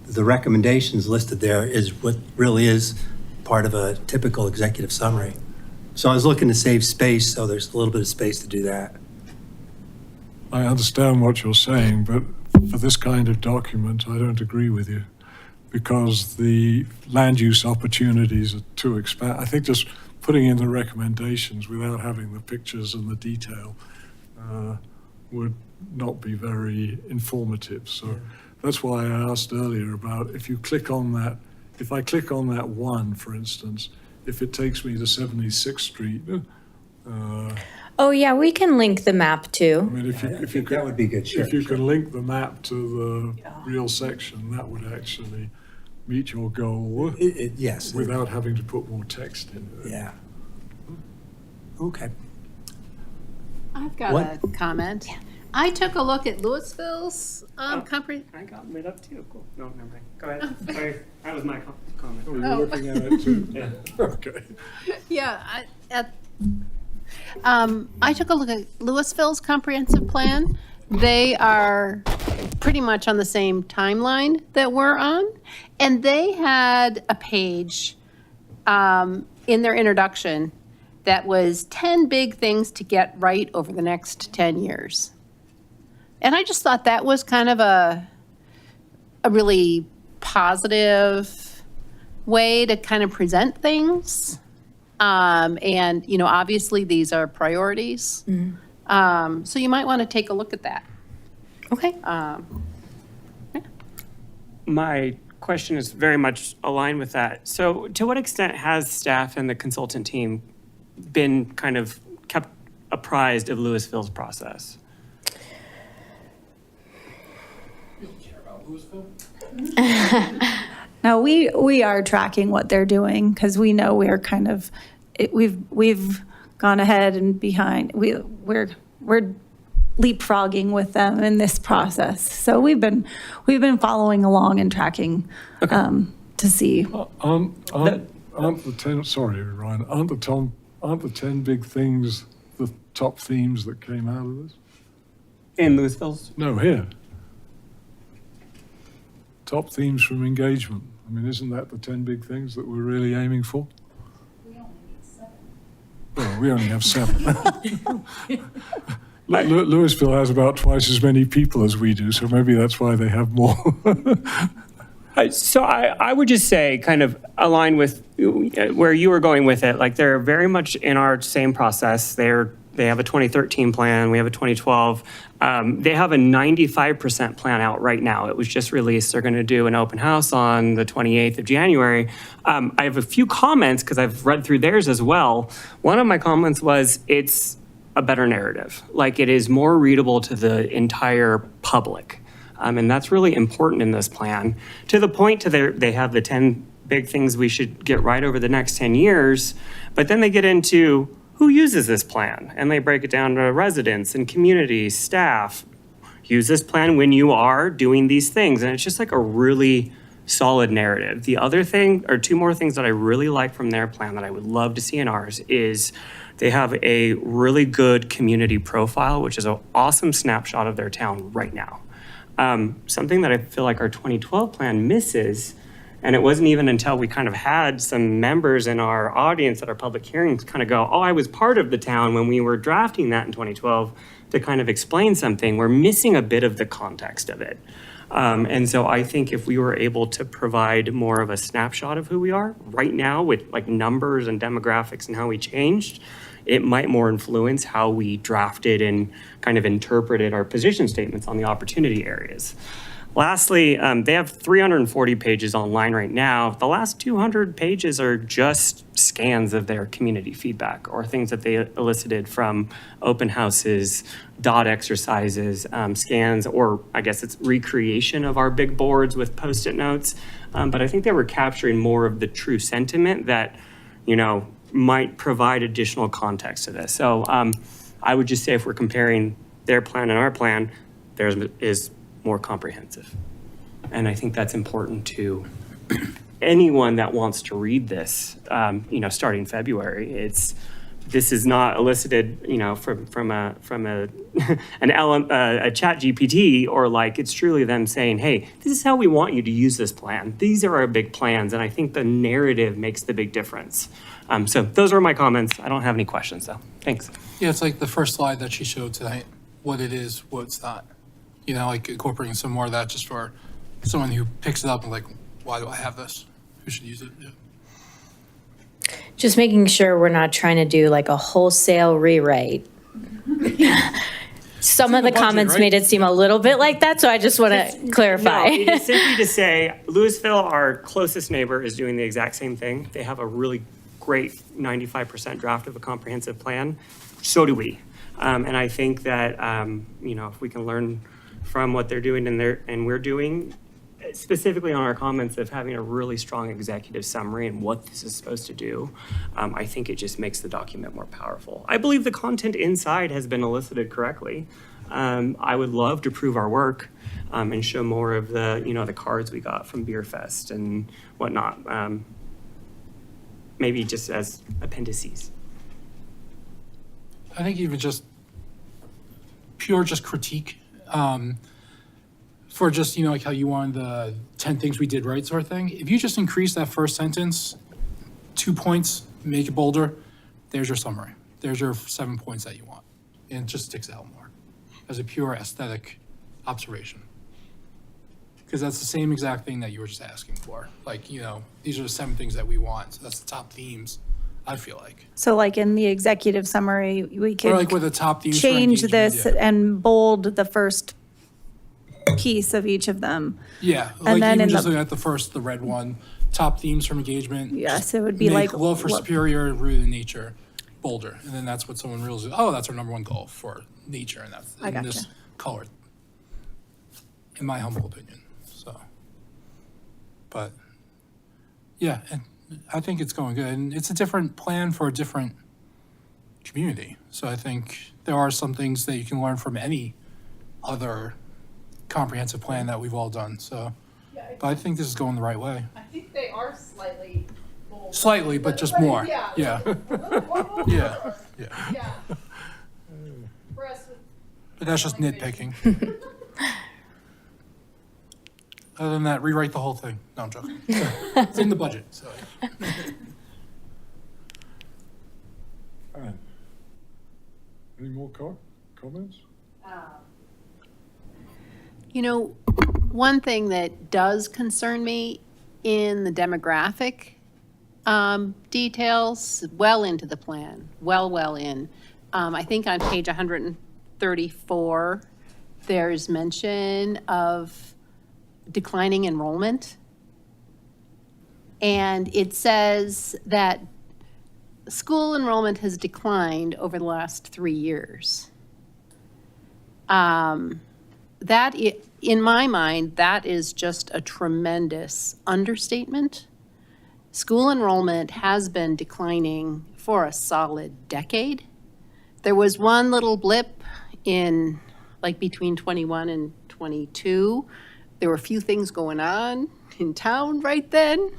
the recommendations listed there is what really is part of a typical executive summary. So I was looking to save space, so there's a little bit of space to do that. I understand what you're saying, but for this kind of document, I don't agree with you because the land use opportunities are too expand. I think just putting in the recommendations without having the pictures and the detail would not be very informative. So that's why I asked earlier about if you click on that, if I click on that one, for instance, if it takes me to 76th Street, Oh, yeah, we can link the map I too. mean, if you That would be good, sure. if you can link the map to the real section, that would actually meet your goal Yes. without having to put more text in it. Yeah. Okay. I've got What? a comment. I took a look at Louisville's compre. I got lit up too. Cool. No, never mind. Go ahead. Sorry, that was my comment. Oh, you're looking at it too? Yeah. Okay. Yeah, I took a look at Louisville's comprehensive plan. They are pretty much on the same timeline that we're on. And they had a page in their introduction that was 10 big things to get right over the next 10 years. And I just thought that was kind of a really positive way to kind of present things. And, you know, obviously these are priorities. So you might want to take a look at that. Okay. My question is very much aligned with that. So to what extent has staff and the consultant team been kind of kept apprised of Louisville's process? You don't care about Louisville? No, we are tracking what they're doing because we know we're kind of, we've gone ahead and behind. We're leapfrogging with them in this process. So we've been following along and tracking to see. Aren't the 10, sorry, Ryan, aren't the 10 big things the top themes that came out of this? In Louisville's? No, here. Top themes from engagement. I mean, isn't that the 10 big things that we're really aiming for? We only need 7. Well, we only have 7. Louisville has about twice as many people as we do, so maybe that's why they have more. So I would just say, kind of align with where you were going with it. Like, they're very much in our same process. They have a 2013 plan. We have a 2012. They have a 95% plan out right now. It was just released. They're going to do an open house on the 28th of January. I have a few comments because I've read through theirs as well. One of my comments was it's a better narrative. Like it is more readable to the entire public. And that's really important in this plan, to the point they have the 10 big things we should get right over the next 10 years, but then they get into who uses this plan, and they break it down to residents and communities, staff. Use this plan when you are doing these things, and it's just like a really solid narrative. The other thing, or two more things that I really like from their plan that I would love to see in ours, is they have a really good community profile, which is an awesome snapshot of their town right now. Something that I feel like our 2012 plan misses, and it wasn't even until we kind of had some members in our audience at our public hearings kind of go, oh, I was part of the town when we were drafting that in 2012 to kind of explain something. We're missing a bit of the context of it. And so I think if we were able to provide more of a snapshot of who we are right now with like numbers and demographics and how we changed, it might more influence how we drafted and kind of interpreted our position statements on the opportunity areas. Lastly, they have 340 pages online right now. The last 200 pages are just scans of their community feedback or things that they elicited from open houses, dot exercises, scans, or I guess it's recreation of our big boards with Post-it notes. But I think they were capturing more of the true sentiment that, might provide additional context to this. So I would just say if we're comparing their plan and our plan, theirs is more comprehensive. And I think that's important to anyone that wants to read this, starting February. This is not elicited, from a chat GPT, or like it's truly them saying, hey, this is how we want you to use this plan. These are our big plans. And I think the narrative makes the big difference. So those are my comments. I don't have any questions though. Thanks. Yeah, it's like the first slide that she showed tonight, what it is, what's not. Like incorporating some more of that just for someone who picks it up and like, why do I have this? Who should use it? Yeah. Just making sure we're not trying to do like a wholesale rewrite. Some of the budget, comments right? made it seem a little bit like that, so I just want to clarify. No, it is simply to say, Louisville, our closest neighbor, is doing the exact same thing. They have a really great 95% draft of a comprehensive plan. So do we. And I think that, if we can learn from what they're doing and we're doing, specifically on our comments of having a really strong executive summary and what this is supposed to do, I think it just makes the document more powerful. I believe the content inside has been elicited correctly. I would love to prove our work and show more of the, the cards we got from Beer Fest and whatnot. Maybe just as appendices. I think even just pure critique for just, like how you wanted the 10 things we did right sort of thing. If you just increase that first sentence 2 points, make it bolder, there's your summary. There's your 7 points that you want. And it just sticks out more as a pure aesthetic observation. Because that's the same exact thing that you were just asking for. Like, these are the 7 things that we want. So that's the top themes, I feel like. So like in the executive summary, we Or like could with the top themes for change engagement, this yeah. and bold the first piece of each of them. Yeah, And like then even in just the- looking at the red one, top themes from engagement. Yes, it would be make like love for lo- superior rooted in nature bolder, and then that's what someone realizes. Oh, that's our number one goal for nature, and that's I in this gotcha. color. In my humble opinion, so. But yeah, and I think it's going good, and it's a different plan for a different community. So I think there are some things that you can learn from any other comprehensive plan that we've all done. So, but I think this is going the right way. I think they are slightly bold. Slightly, but just more. Yeah. Yeah. A little more. Yeah. Yeah. Yeah. Impressed with. But that's just nitpicking. Other than that, rewrite the whole thing. No, I'm joking. It's in the budget, so. Anne, any more comments? One thing that does concern me in the demographic details, well into the plan, well in. I think on page 134, there's mention of declining enrollment. And it says that school enrollment has declined over the last 3 years. In my mind, that is just a tremendous understatement. School enrollment has been declining for a solid decade. There was one little blip in, like, between 21 and 22. There were a few things going on in town right then.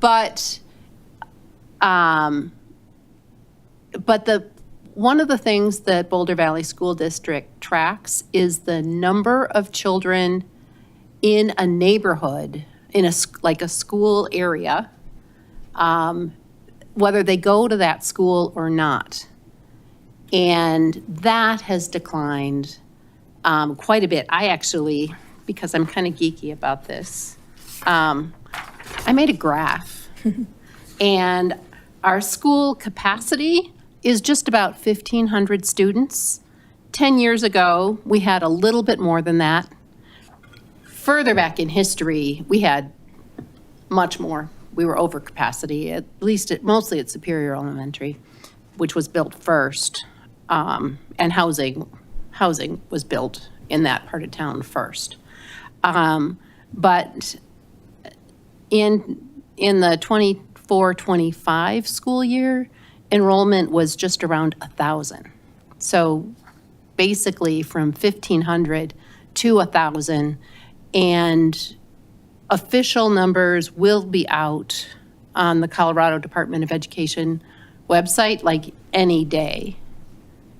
But one of the things that Boulder Valley School District tracks is the number of children in a neighborhood, in a school area, whether they go to that school or not. And that has declined quite a bit. I actually, because I'm kind of geeky about this, I made a graph. And our school capacity is just about 1,500 students. 10 years ago, we had a little bit more than that. Further back in history, we had much more. We were over capacity, mostly at Superior Elementary, which was built first, and housing was built in that part of town first. But in the 24-25 school year, enrollment was just around 1,000. So basically from 1,500 to 1,000, and official numbers will be out on the Colorado Department of Education website like any day.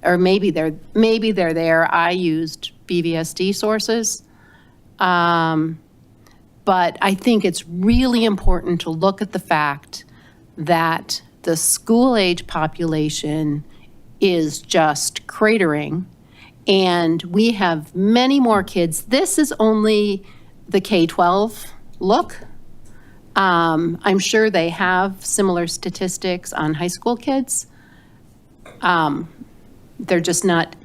Or maybe they're there. I used BVSD sources. But I think it's really important to look at the fact that the school-age population is just cratering, and we have many more kids. This is only the K-12 look. I'm sure they have similar statistics on high school kids. They're just not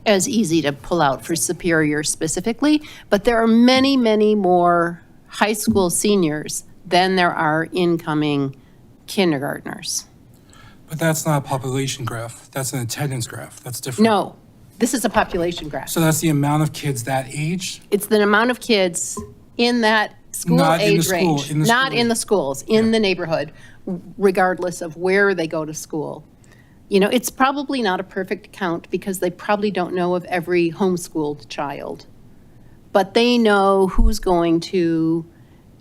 as easy to pull out for Superior specifically, but there are many, many more high school seniors than there are incoming kindergartners. But that's not a population graph. That's an attendance graph. That's different. No, this is a population graph. So that's the amount of kids that age? It's the amount of kids in that school Not in the age school, range. in the Not school. in the schools, in the neighborhood, regardless of where they go to school. You know, it's probably not a perfect count because they probably don't know of every homeschooled child. But they know who's going to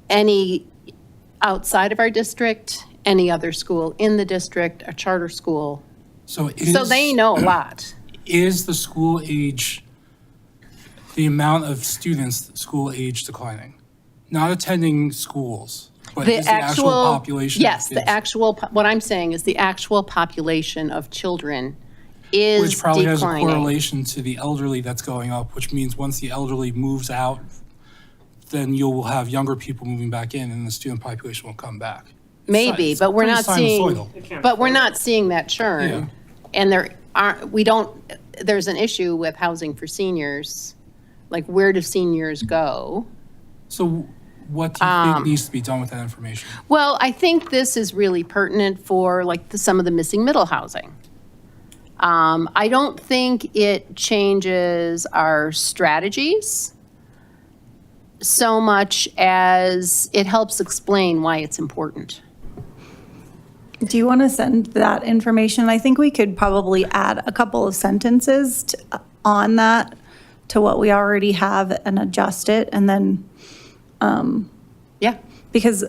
any outside of our district, any other school in the district, a charter school. So they know a lot. Is the school age, the amount of students school age declining? Not attending schools, but is the actual population? Yes, of kids? what I'm saying is the actual population of children is Which probably has a declining. correlation to the elderly that's going up, which means once the elderly moves out, then you will have younger people moving back in and the student population will come back. Maybe, It's but we're pretty not seeing, sinusoidal. but we're not seeing that Yeah. churn. And there's an issue with housing for seniors. Like, where do seniors go? So what do you think needs to be done with that information? Well, I think this is really pertinent for like some of the missing middle housing. I don't think it changes our strategies so much as it helps explain why it's important. Do you want to send that information? I think we could probably add a couple of sentences on that to what we already have and adjust it, and then, Yeah. because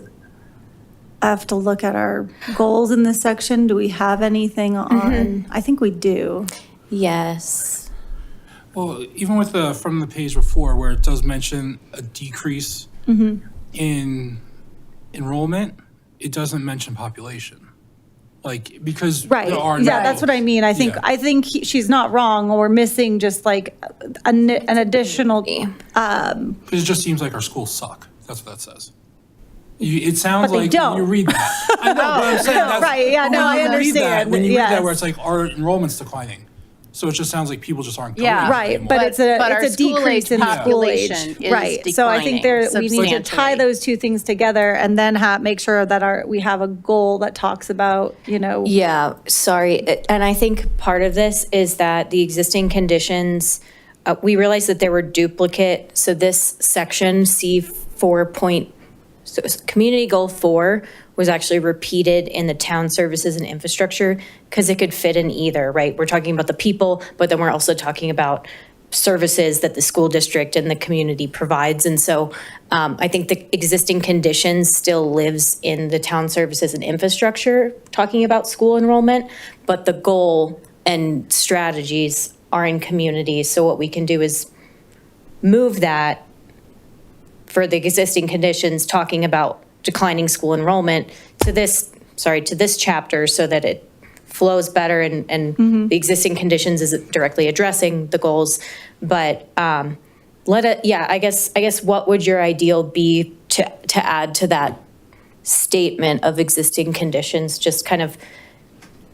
I have to look at our goals in this section. Do we have anything on? I think we do. Yes. Well, even with from the page before where it does mention a decrease in enrollment, it doesn't mention population. Like, because Right. there are Yeah, no- that's what I mean. I think, Yeah. she's not wrong. We're missing just like an additional, Because it just seems like our schools suck. That's what that says. It sounds But they like don't. when you read that. I know, but I'm saying that's. Right, yeah, but no, when I you read that- understand, When you read that yes. where it's like our enrollment's declining, So it just sounds like people just aren't going Yeah. there Right, anymore. but it's our a decrease school-age in school age. population is Right, so I think we need to tie substantially. those two things together and then make sure that we have a goal that talks about, Yeah, sorry. And I think part of this is that the existing conditions, we realized that there were duplicate. So this section, Community Goal 4 was actually repeated in the town services and infrastructure because it could fit in either, right? We're talking about the people, but then we're also talking about services that the school district and the community provides. And so I think the existing conditions still lives in the town services and infrastructure, talking about school enrollment, but the goal and strategies are in communities. So what we can do is move that for the existing conditions, talking about declining school enrollment to this chapter so that it flows better and the existing conditions is directly addressing the goals. But I guess what would your ideal be to add to that statement of existing conditions, just kind of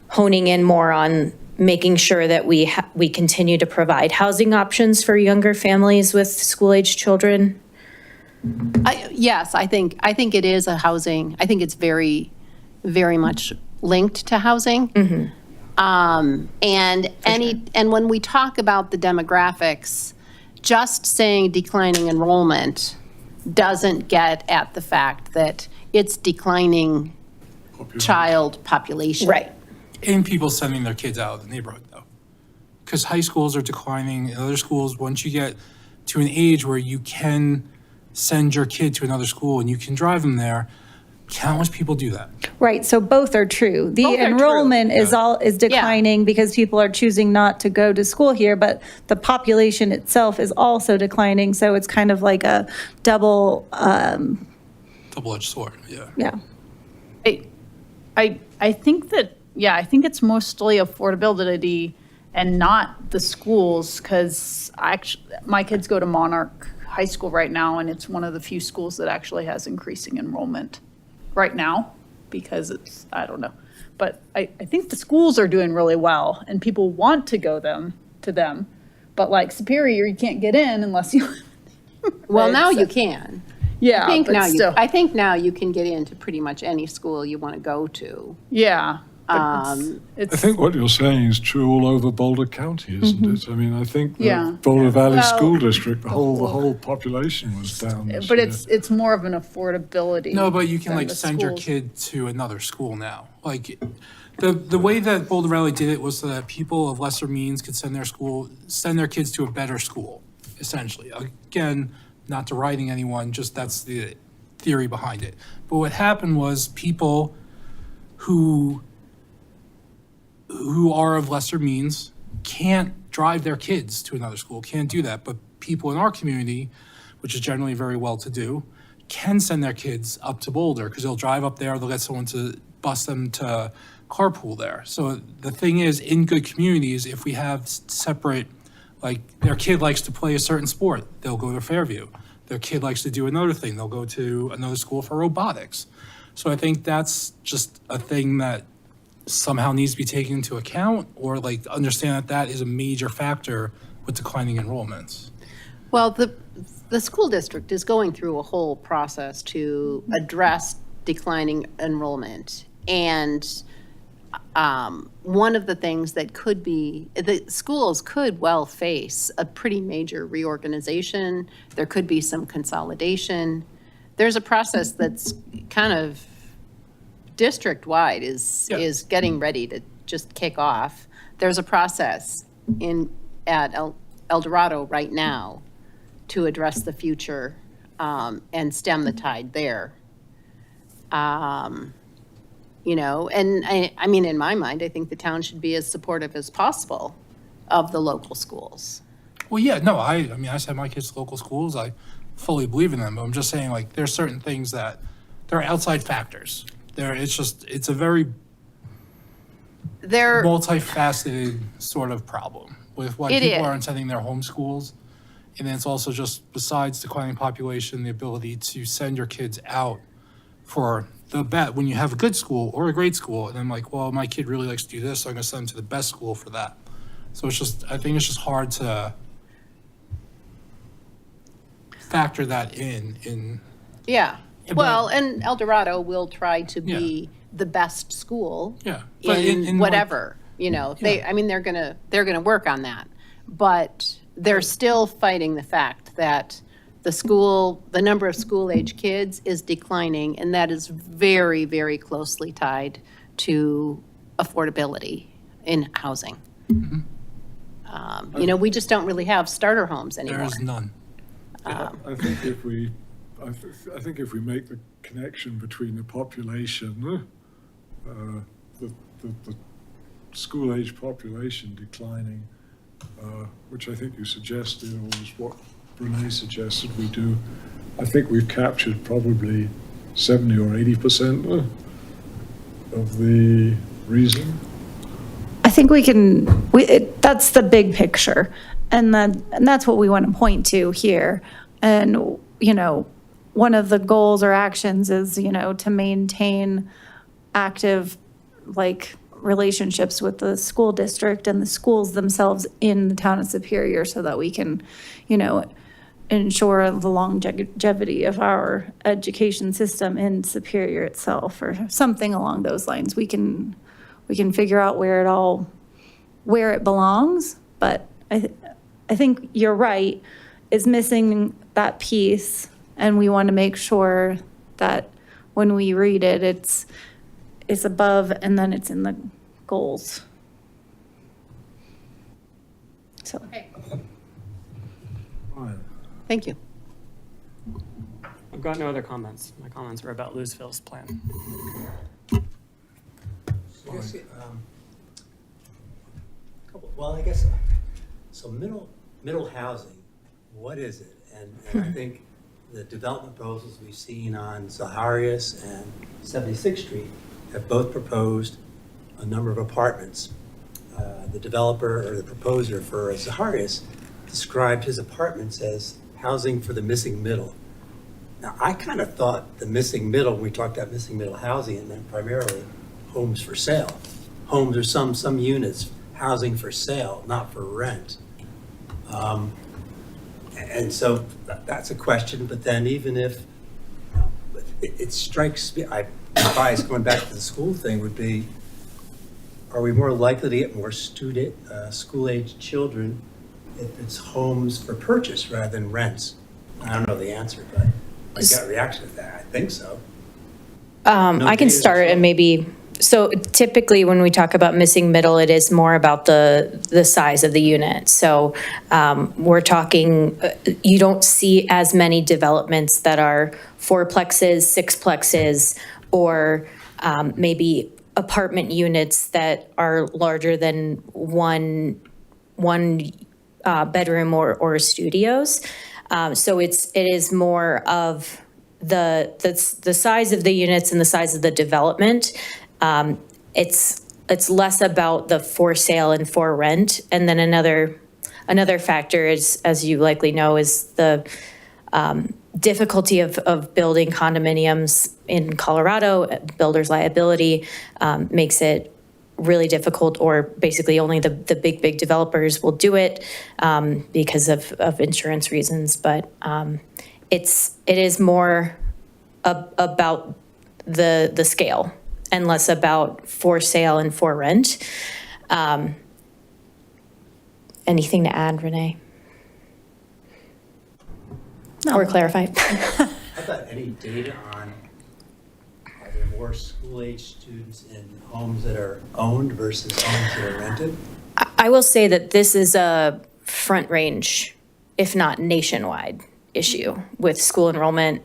honing in more on making sure that we continue to provide housing options for younger families with school-age children? Yes, I think it is a housing, I think it's very, very much linked to housing. And when we talk about the demographics, just saying declining enrollment doesn't get at the fact that it's declining child population. Right. And people sending their kids out of the neighborhood, though. Because high schools are declining, and other schools, once you get to an age where you can send your kid to another school and you can drive them there, countless people do that. right, so both are true. The Both are true. enrollment is declining because people are choosing not to go to school here, but the population itself is also declining, so it's kind of like a double, Double-edged sword, yeah. yeah. I think that, I think it's mostly affordability and not the schools, because my kids go to Monarch High School right now, and it's one of the few schools that actually has increasing enrollment right now, because I don't know. But I think the schools are doing really well, and people want to go to them, but like Superior, you can't get in unless you. Well, now you can. Yeah, I think but now still. I think now you can get into pretty much any school you want to go to. Yeah. But it's I think what you're saying is true all over Boulder County, isn't it? I mean, I think the Yeah. Boulder Valley Well, School District, the whole population was down this But year. it's more of an affordability. No, but you can than like the send your schools. kid to another school now. Like the way that Boulder Valley did it was so that people of lesser means could send their kids to a better school, essentially. Again, not deriding anyone, just that's the theory behind it. But what happened was people who are of lesser means can't drive their kids to another school, can't do that. But people in our community, which is generally very well-to-do, can send their kids up to Boulder because they'll drive up there, they'll get someone to bus them to carpool there. So the thing is, in good communities, if we have separate, like their kid likes to play a certain sport, they'll go to Fairview. Their kid likes to do another thing, they'll go to another school for robotics. So I think that's just a thing that somehow needs to be taken into account, or like understand that that is a major factor with declining enrollments. Well, the school district is going through a whole process to address declining enrollment. And one of the things that could be, the schools could well face a pretty major reorganization. There could be some consolidation. There's a process that's kind of district-wide is getting ready to just kick off. There's a process at El Dorado right now to address the future and stem the tide there. You know, and I mean, in my mind, I think the town should be as supportive as possible of the local schools. Well, yeah, no, I mean, I send my kids to local schools, I fully believe in them, but I'm just saying, like, there's certain things that, there are outside factors. It's a very multifaceted sort of problem with why people aren't sending their home schools. And then it's also just, besides declining population, the ability to send your kids out for the bet when you have a good school or a great school. And I'm like, well, my kid really likes to do this, so I'm going to send him to the best school for that. So I think it's just hard to factor that in. Yeah. Yeah, Well, but- and El Dorado will try to be the best school. Yeah, but in In like- whatever, they're gonna work on that. But they're still fighting the fact that the number of school-age kids is declining, and that is very, very closely tied to affordability in housing. We just don't really have starter homes anymore. There is none. I think if we, I think if we make the connection between the population, the school-age population declining, which I think you suggested, or was what Renee suggested we do, I think we've captured probably 70 or 80% of the reason. I think that's the big picture. And that's what we want to point to here. And, one of the goals or actions is, to maintain active, relationships with the school district and the schools themselves in the town of Superior so that we can, ensure the longevity of our education system in Superior itself, or something along those lines. We can figure out where it belongs, but I think you're right, is missing that piece, and we want to make sure that when we read it, it's above and then it's in the goals. So. Fine. Thank you. I've got no other comments. My comments are about Louisville's plan. I guess, so middle housing, what is it? And I think the development proposals we've seen on Zaharias and 76th Street have both proposed a number of apartments. The developer or the proposer for Zaharias described his apartments as housing for the missing middle. Now, I kind of thought the missing middle, when we talked about missing middle housing, it meant primarily homes for sale. Homes or some units, housing for sale, not for rent. And so that's a question, but then even if, it strikes me, bias going back to the school thing would be, are we more likely to get more school-age children if it's homes for purchase rather than rents? I don't know the answer, but my gut reaction to that, I think so. I can start and maybe, so typically when we talk about missing middle, it is more about the size of the unit. So we're talking, you don't see as many developments that are fourplexes, sixplexes, or maybe apartment units that are larger than one bedroom or studios. So it is more of the size of the units and the size of the development. It's less about the for sale and for rent. And then another factor is, as you likely know, is the difficulty of building condominiums in Colorado. Builder's liability makes it really difficult, or basically only the big developers will do it because of insurance reasons. But it is more about the scale and less about for sale and for rent. Anything to add, Renee? No. Or clarify? How about any data on, are there more school-age students in homes that are owned versus homes that are rented? I will say that this is a Front Range, if not nationwide, issue with school enrollment.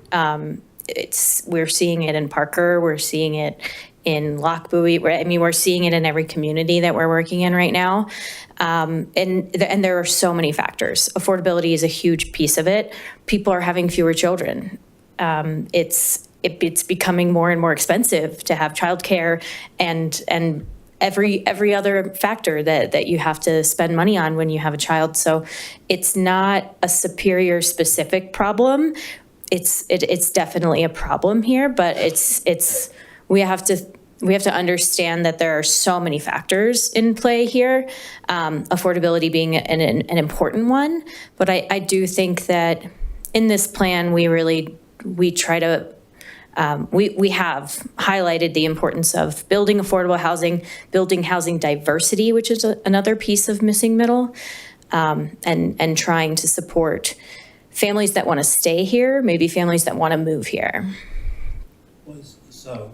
We're seeing it in Parker, we're seeing it in Lockbuoy. We're seeing it in every community that we're working in right now. And there are so many factors. Affordability is a huge piece of it. People are having fewer children. It's becoming more and more expensive to have childcare and every other factor that you have to spend money on when you have a child. So it's not a Superior specific problem. It's definitely a problem here, but we have we have to understand that there are so many factors in play here, affordability being an important one. But I do think that in this plan, we try to, we have highlighted the importance of building affordable housing, building housing diversity, which is another piece of missing middle, and trying to support families that want to stay here, maybe families that want to move here. So,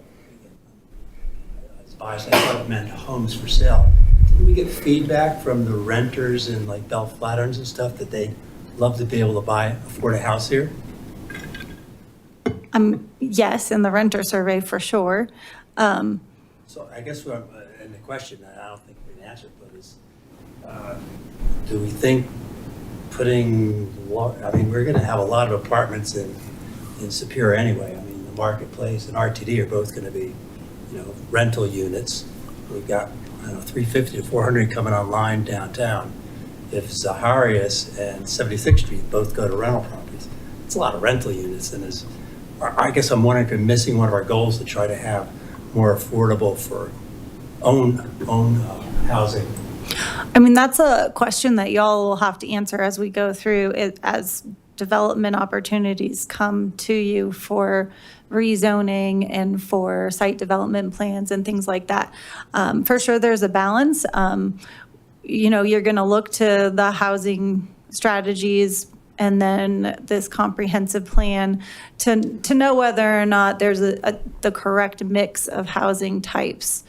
as biased, I thought it meant homes for sale. Did we get feedback from the renters in like Bell Flatirons and stuff that they'd love to be able to afford a house here? Yes, in the renter survey for sure. So I guess and the question that I don't think we can answer, but is, do we think we're going to have a lot of apartments in Superior anyway. I mean, the Marketplace and RTD are both going to be, rental units. We've got, 350 to 400 coming online downtown. If Zaharias and 76th Street both go to rental properties, it's a lot of rental units. And I guess I'm wondering if we're missing one of our goals to try to have more affordable for own housing. I mean, that's a question that y'all will have to answer as we go through it, as development opportunities come to you for rezoning and for site development plans and things like that. For sure, there's a balance. You're going to look to the housing strategies and then this comprehensive plan to know whether or not there's the correct mix of housing types.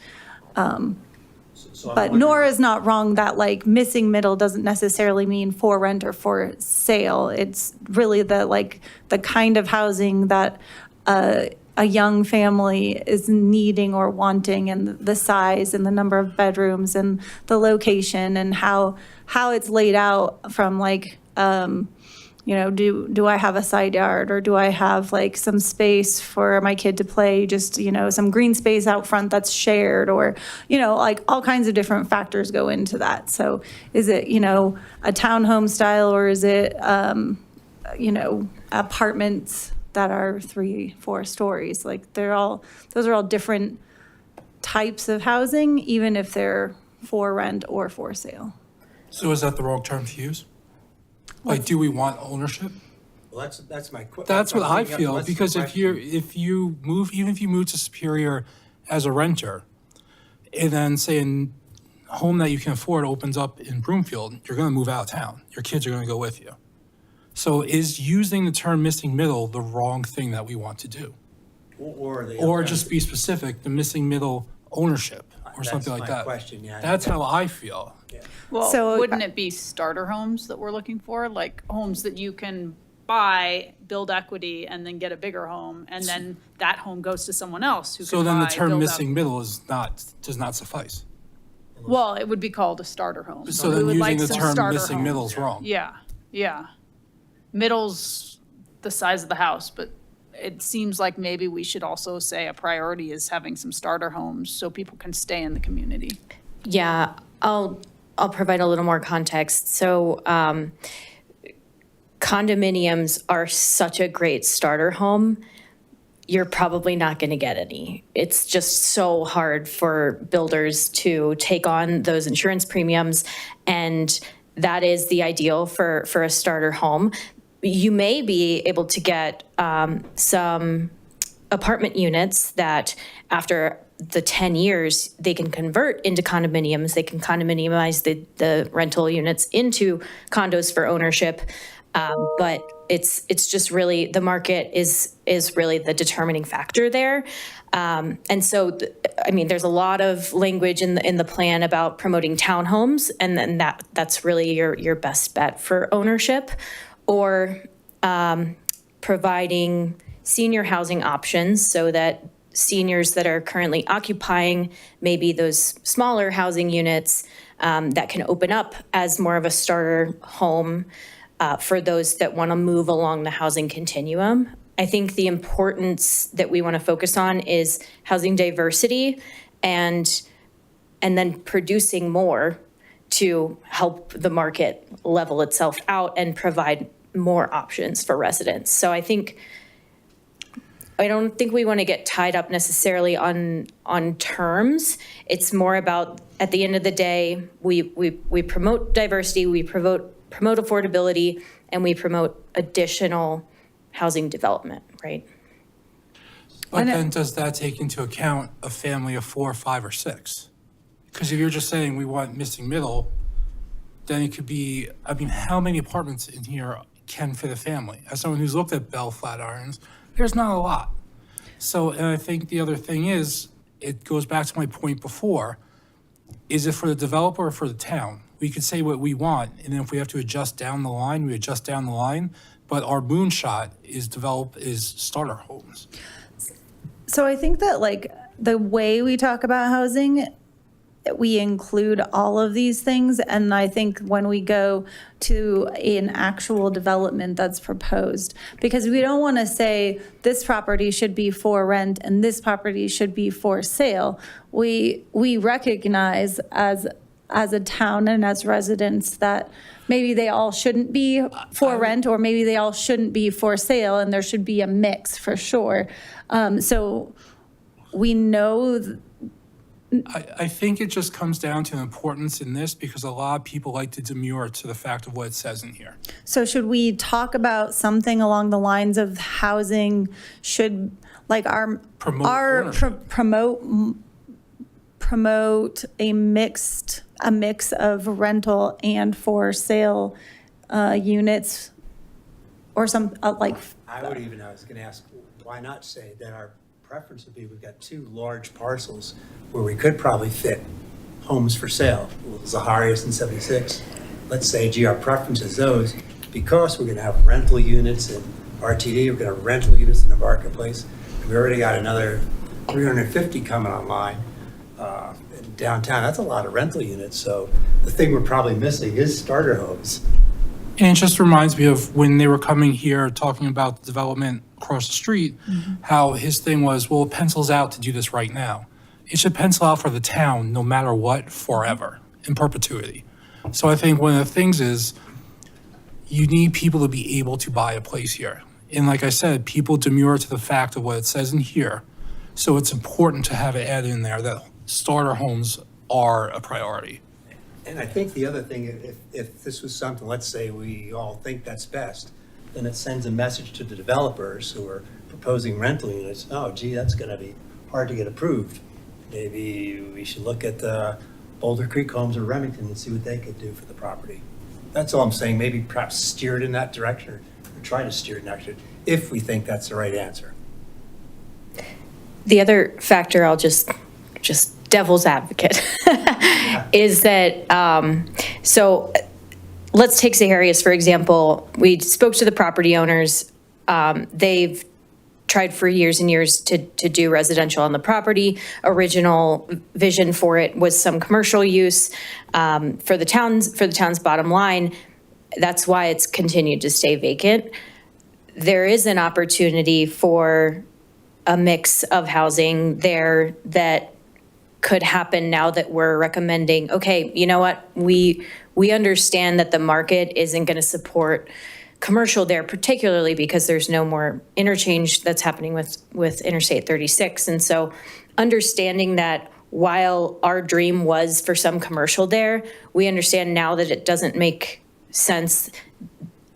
But Nora's not wrong that like missing middle doesn't necessarily mean for rent or for sale. It's really the kind of housing that a young family is needing or wanting, and the size and the number of bedrooms and the location and how it's laid out from do I have a side yard, or do I have like some space for my kid to play, just, some green space out front that's shared, or, all kinds of different factors go into that. So is it, a townhome style, or is it, apartments that are 3-4 stories? Like those are all different types of housing, even if they're for rent or for sale. So is that the wrong term to use? Like, do we want ownership? Well, that's my question. That's what I feel, because if you move to Superior as a renter, and then say a home that you can afford opens up in Broomfield, you're going to move out of town. Your kids are going to go with you. So is using the term missing middle the wrong thing that we want to do? Or just be specific, the missing middle ownership or something like that. That's my question, yeah. That's how I feel. Well, So- wouldn't it be starter homes that we're looking for? Like homes that you can buy, build equity, and then get a bigger home, and then that home goes to someone else who So can then the buy, term build missing up. middle does not suffice. Well, it would be called a starter home. So we then would using like the some term starter missing homes. middle is wrong. Yeah. Middle's the size of the house, but it seems like maybe we should also say a priority is having some starter homes so people can stay in the community. Yeah, I'll provide a little more context. So condominiums are such a great starter home. You're probably not going to get any. It's just so hard for builders to take on those insurance premiums, and that is the ideal for a starter home. You may be able to get some apartment units that after the 10 years, they can convert into condominiums. They can condominiumize the rental units into condos for ownership. But it's just really, the market is really the determining factor there. And so, there's a lot of language in the plan about promoting townhomes, and then that's really your best bet for ownership, or providing senior housing options so that seniors that are currently occupying maybe those smaller housing units that can open up as more of a starter home for those that want to move along the housing continuum. I think the importance that we want to focus on is housing diversity and then producing more to help the market level itself out and provide more options for residents. So I think I don't think we want to get tied up necessarily on terms. It's more about, at the end of the day, we promote diversity, we promote affordability, and we promote additional housing development, right? But then does that take into account a family of 4, 5, or 6? Because if you're just saying we want missing middle, then it could be, I mean, how many apartments in here can fit a family? As someone who's looked at Bell Flatirons, there's not a lot. So, and I think the other thing is, it goes back to my point before, is it for the developer or for the town? We could say what we want, and then if we have to adjust down the line, we adjust down the line, but our moonshot is starter homes. So I think that like the way we talk about housing, we include all of these things. And I think when we go to an actual development that's proposed, because we don't want to say this property should be for rent and this property should be for sale. We recognize as a town and as residents that maybe they all shouldn't be for rent, or maybe they all shouldn't be for sale, and there should be a mix for sure. So we know. I think it just comes down to the importance in this, because a lot of people like to demur to the fact of what it says in here. So should we talk about something along the lines of housing should, like Promote ownership. promote a mix of rental and for sale units, or some like. I was going to ask, why not say that our preference would be, we've got 2 large parcels where we could probably fit homes for sale, Zaharias and 76. Let's say, gee, our preference is those, because we're going to have rental units in RTD, we're going to have rental units in the marketplace. We already got another 350 coming online in downtown. That's a lot of rental units. So the thing we're probably missing is starter homes. And it just reminds me of when they were coming here talking about the development across the street, how his thing was, well, it pencils out to do this right now. It should pencil out for the town, no matter what, forever, in perpetuity. So I think one of the things is, you need people to be able to buy a place here. And like I said, people demur to the fact of what it says in here. So it's important to have it added in there that starter homes are a priority. And I think the other thing, if this was something, let's say we all think that's best, then it sends a message to the developers who are proposing rental units. Oh, gee, that's going to be hard to get approved. Maybe we should look at the Boulder Creek Homes or Remington and see what they could do for the property. That's all I'm saying. Maybe perhaps steer it in that direction, or try to steer it in that direction, if we think that's the right answer. The other factor, I'll just devil's advocate, is that, so let's take Zaharias, for example. We spoke to the property owners. They've tried for years and years to do residential on the property. Original vision for it was some commercial use for the town's bottom line. That's why it's continued to stay vacant. There is an opportunity for a mix of housing there that could happen now that we're recommending, okay, you know what, we understand that the market isn't going to support commercial there, particularly because there's no more interchange that's happening with Interstate 36. And so understanding that while our dream was for some commercial there, we understand now that it doesn't make sense,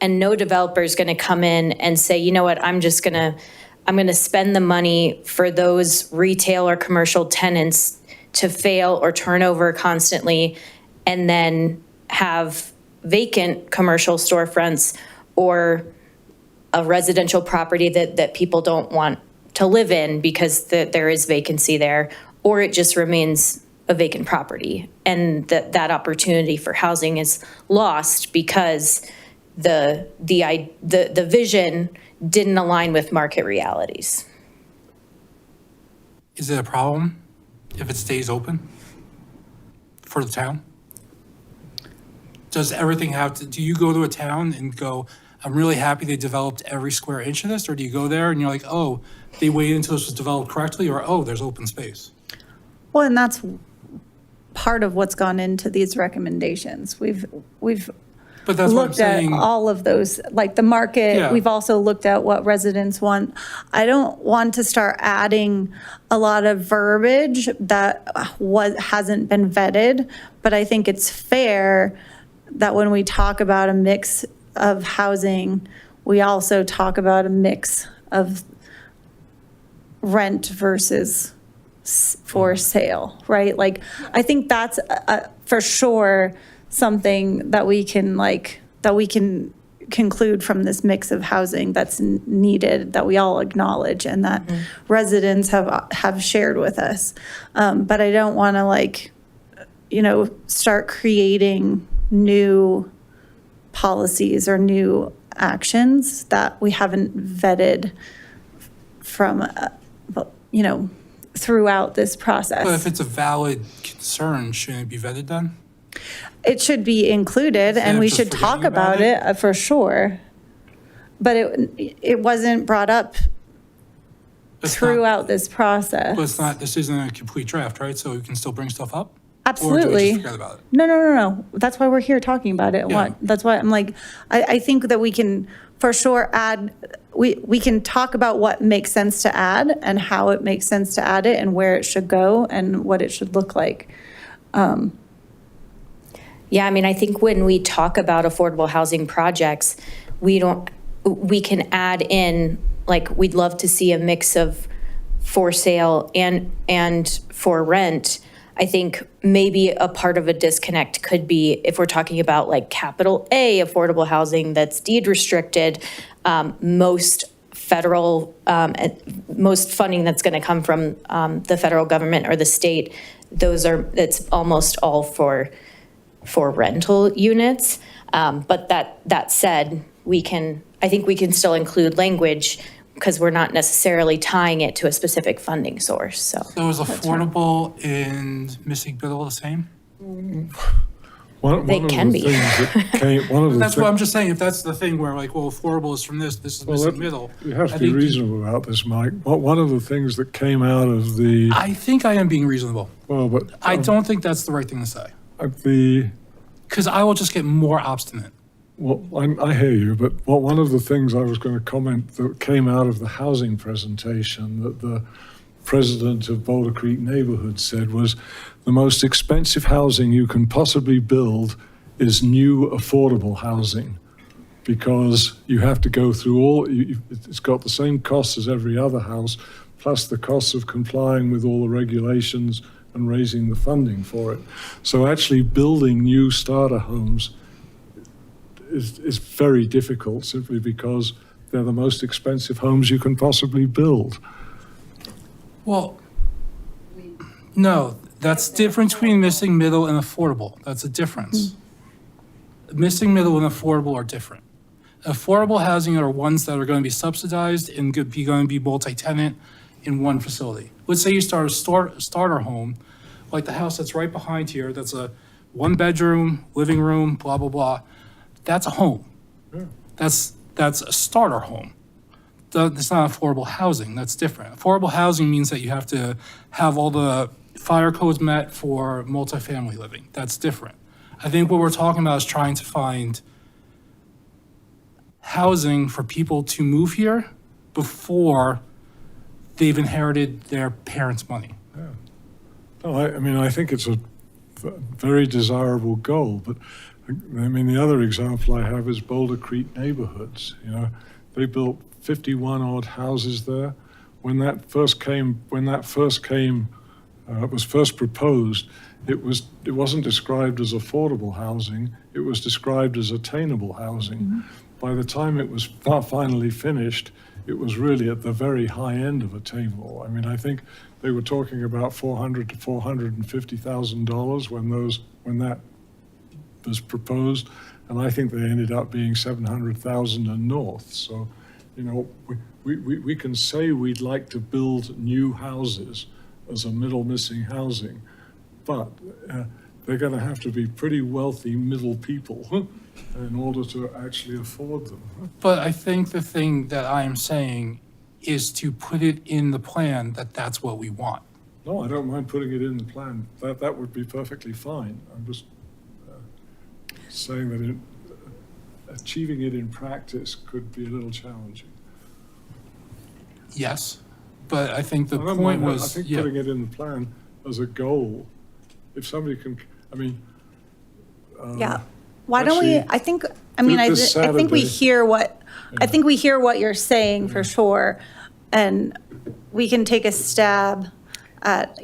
and no developer is going to come in and say, you know what, I'm going to spend the money for those retail or commercial tenants to fail or turn over constantly, and then have vacant commercial storefronts or a residential property that people don't want to live in because there is vacancy there, or it just remains a vacant property. And that opportunity for housing is lost because the vision didn't align with market realities. Is it a problem if it stays open for the town? Does everything have to, do you go to a town and go, I'm really happy they developed every square inch of this? Or do you go there and you're like, oh, they waited until this was developed correctly, or oh, there's open space? Well, and that's part of what's gone into these recommendations. We've But that's what I'm looked at saying. all of those, like the market. Yeah. We've also looked at what residents want. I don't want to start adding a lot of verbiage that hasn't been vetted, but I think it's fair that when we talk about a mix of housing, we also talk about a mix of rent versus for sale, right? Like, I think that's for sure something that we can conclude from this mix of housing that's needed, that we all acknowledge and that residents have shared with us. But I don't want to start creating new policies or new actions that we haven't vetted from, throughout this process. But if it's a valid concern, shouldn't it be vetted then? It should be included Instead and of we just should talk forgetting about about it for sure. But it wasn't brought up It's not- throughout this process. But it's not, this isn't a complete draft, right? So we can still bring stuff up? Or do we Absolutely. just forget about it? No. That's why we're here talking about it. Yeah. That's why I'm like, I think that we can for sure add, we can talk about what makes sense to add and how it makes sense to add it and where it should go and what it should look like. Yeah, I mean, I think when we talk about affordable housing projects, we can add in, like, we'd love to see a mix of for sale and for rent. I think maybe a part of a disconnect could be if we're talking about like capital A affordable housing that's deed restricted, most funding that's going to come from the federal government or the state, it's almost all for rental units. But that said, I think we can still include language because we're not necessarily tying it to a specific funding source, so. So is affordable and missing middle the same? They can be. That's what I'm just saying, if that's the thing where like, well, affordable is from this is missing middle. You have I to be think- reasonable about this, Mike. One of the things that came out of the, I think I am being reasonable. well, but I don't think that's the right thing to say, the, because I will just get more obstinate. well, I hear you, but one of the things I was going to comment that came out of the housing presentation that the president of Boulder Creek Neighborhood said was the most expensive housing you can possibly build is new affordable housing, because you have to go through it's got the same costs as every other house, plus the costs of complying with all the regulations and raising the funding for it. So actually building new starter homes is very difficult simply because they're the most expensive homes you can possibly build. Well, no, that's difference between missing middle and affordable. That's a difference. Missing middle and affordable are different. Affordable housing are ones that are going to be subsidized and going to be multi-tenant in one facility. Let's say you start a starter home, like the house that's right behind here, that's a 1-bedroom, living room, blah, blah, blah. That's a home. That's a starter home. That's not affordable housing. That's different. Affordable housing means that you have to have all the fire codes met for multifamily living. That's different. I think what we're talking about is trying to find housing for people to move here before they've inherited their parents' money. No, I mean, I think it's a very desirable goal, but I mean, the other example I have is Boulder Creek Neighborhoods. You know, they built 51 odd houses there. When that first came, was first proposed, it wasn't described as affordable housing. It was described as attainable housing. Mm-hmm. By the time it was finally finished, it was really at the very high end of attainable. I mean, I think they were talking about $400,000 to $450,000 when that was proposed, and I think they ended up being $700,000 and north. So, you know, we can say we'd like to build new houses as a middle missing housing, but they're going to have to be pretty wealthy middle people in order to actually afford them. But I think the thing that I am saying is to put it in the plan that that's what we want. No, I don't mind putting it in the plan. That would be perfectly fine. I'm just saying that achieving it in practice could be a little challenging. Yes, but I think the I don't point mind that. was, I think yeah, putting it in the plan as a goal, if somebody can, I mean. Yeah. Why don't we, actually, I think, I mean, I this think we Saturday. hear what, I think we hear what you're saying for sure. And we can take a stab at,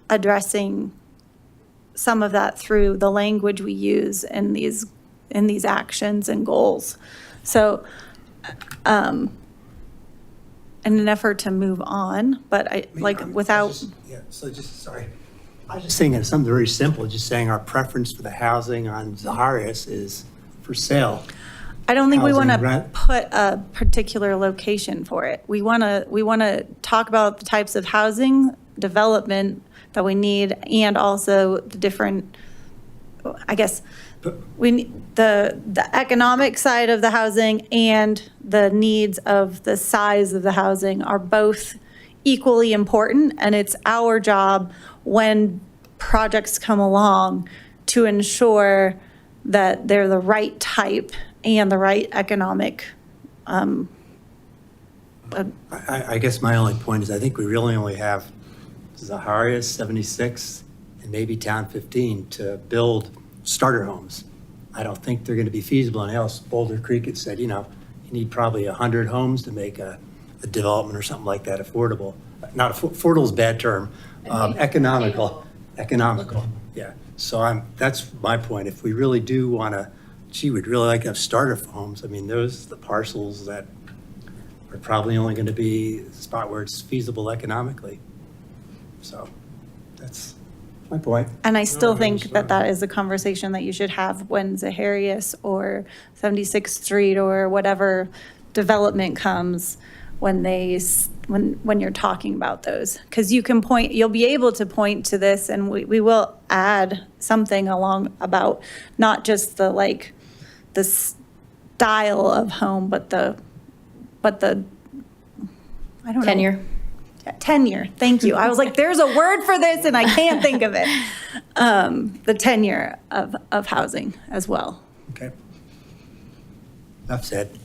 addressing some of that through the language we use in these actions and goals. So, in an effort to move on, but without. Yeah, so just, sorry. I was just thinking of something very simple, just saying our preference for the housing on Zaharias is for sale. I don't think we want Housing to rent. put a particular location for it. We want to talk about the types of housing development that we need and also the different, I guess, we need the economic side of the housing and the needs of the size of the housing are both equally important. And it's our job when projects come along to ensure that they're the right type and the right economic. I guess my only point is I think we really only have Zaharias 76 and maybe Town 15 to build starter homes. I don't think they're going to be feasible anywhere else. Boulder Creek had said, you need probably 100 homes to make a development or something like that affordable. Not affordable is a bad term. Economical, yeah. So that's my point. If we really do want to, we'd really like to have starter homes. I mean, those are the parcels that are probably only going to be the spot where it's feasible economically. So that's my point. And I still I think understand. that is a conversation that you should have when Zaharias or 76th Street or whatever development comes, when you're talking about those. Because you'll be able to point to this and we will add something along about not just the style of home, but the, I don't know. Tenure. Tenure, thank you. I was like, there's a word for this and I can't think of it. The tenure of housing as well. Okay. Enough said.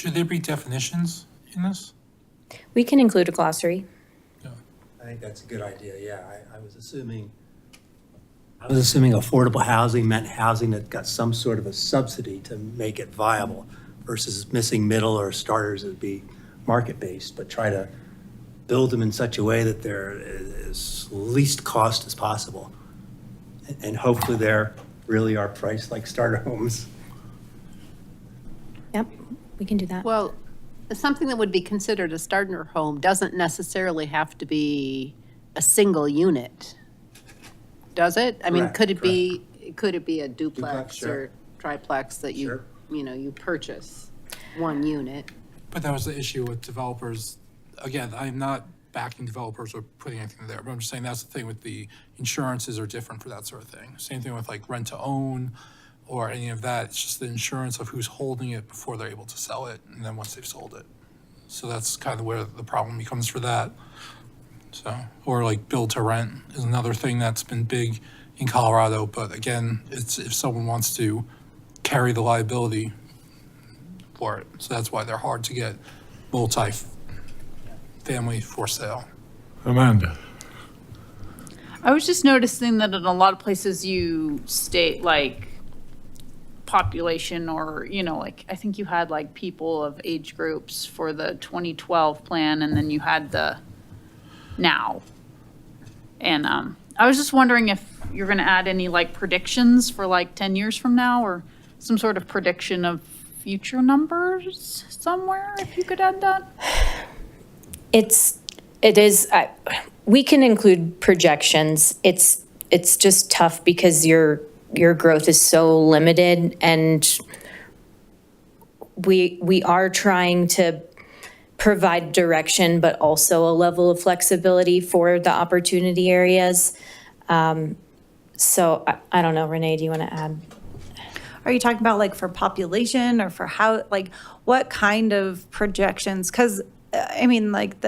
should there be definitions in this? We can include a glossary. I think that's a good idea, yeah. I was assuming affordable housing meant housing that got some sort of a subsidy to make it viable versus missing middle or starters that would be market-based, but try to build them in such a way that they're as least cost as possible. And hopefully they're really are priced like starter homes. Yep, we can do that. Well, something that would be considered a starter home doesn't necessarily have to be a single unit, does it? I mean, Correct, could it be a Duplex, duplex sure. or triplex that Sure. you purchase one unit? But that was the issue with developers. Again, I'm not backing developers or putting anything there, but I'm just saying that's the thing with the insurances are different for that sort of thing. Same thing with like rent to own or any of that. It's just the insurance of who's holding it before they're able to sell it and then once they've sold it. So that's kind of where the problem becomes for that. So, or like build to rent is another thing that's been big in Colorado. But again, it's if someone wants to carry the liability for it. So that's why they're hard to get multi-family for sale. Amanda? I was just noticing that in a lot of places you state like population or, like, I think you had like people of age groups for the 2012 plan and then you had the now. And I was just wondering if you're going to add any like predictions for like 10 years from now or some sort of prediction of future numbers somewhere, if you could add that. We can include projections. It's just tough because your growth is so limited and we are trying to provide direction, but also a level of flexibility for the opportunity areas. So I don't know, Renee, do you want to add? Are you talking about like for population or for how, like what kind of projections? Because I mean, like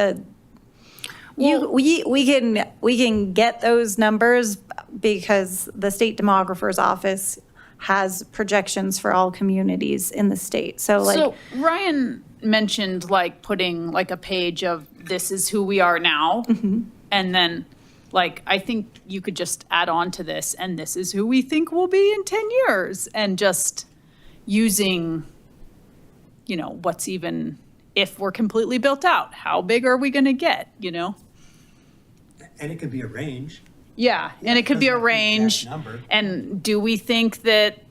we can get those numbers because the state demographer's office has projections for all communities in the state. So like, So Ryan mentioned like putting like a page of this is who we are now. And then like, I think you could just add on to this and this is who we think we'll be in 10 years and just using, you know, what's even, if we're completely built out, how big are we going to get, you know? And it could be a range. Yeah, and it could be a doesn't have to be that range. number. And do we think that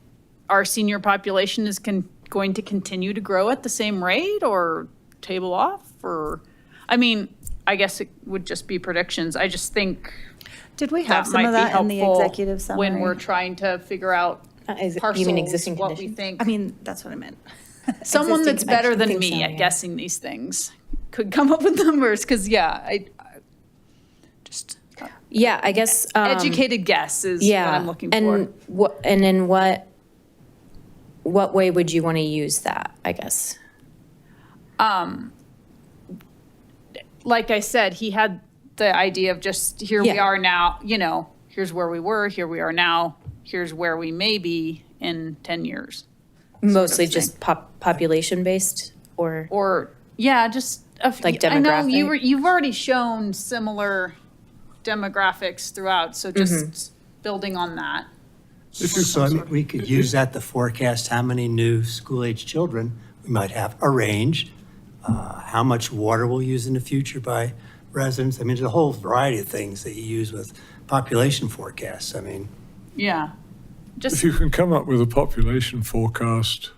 our senior population is going to continue to grow at the same rate or table off? Or, I mean, I guess it would just be predictions. I just think did we that have some might of be that in the helpful executive summary? when we're trying to figure out You parcels, mean existing what we conditions? think. I mean, that's what I meant. Someone existing- that's better I than think me so, at yeah. guessing these things could come up with numbers, because I just Yeah, I guess. educated guess is what I'm looking for. And in what way would you want to use that, I guess? Like I said, he had the idea of just here we Yeah. are now, you know, here's where we were, here we are now, here's where we may be in 10 years. Mostly thing. just population based or? Or, yeah, just, Like I know demographic? you've already shown similar demographics throughout, so just building on that. So I mean, we could use that to forecast how many new school-age children we might have, a range, how much water we'll use in the future by residents. I mean, there's a whole variety of things that you use with population forecasts. I mean, Yeah. If Just, you can come up with a population forecast,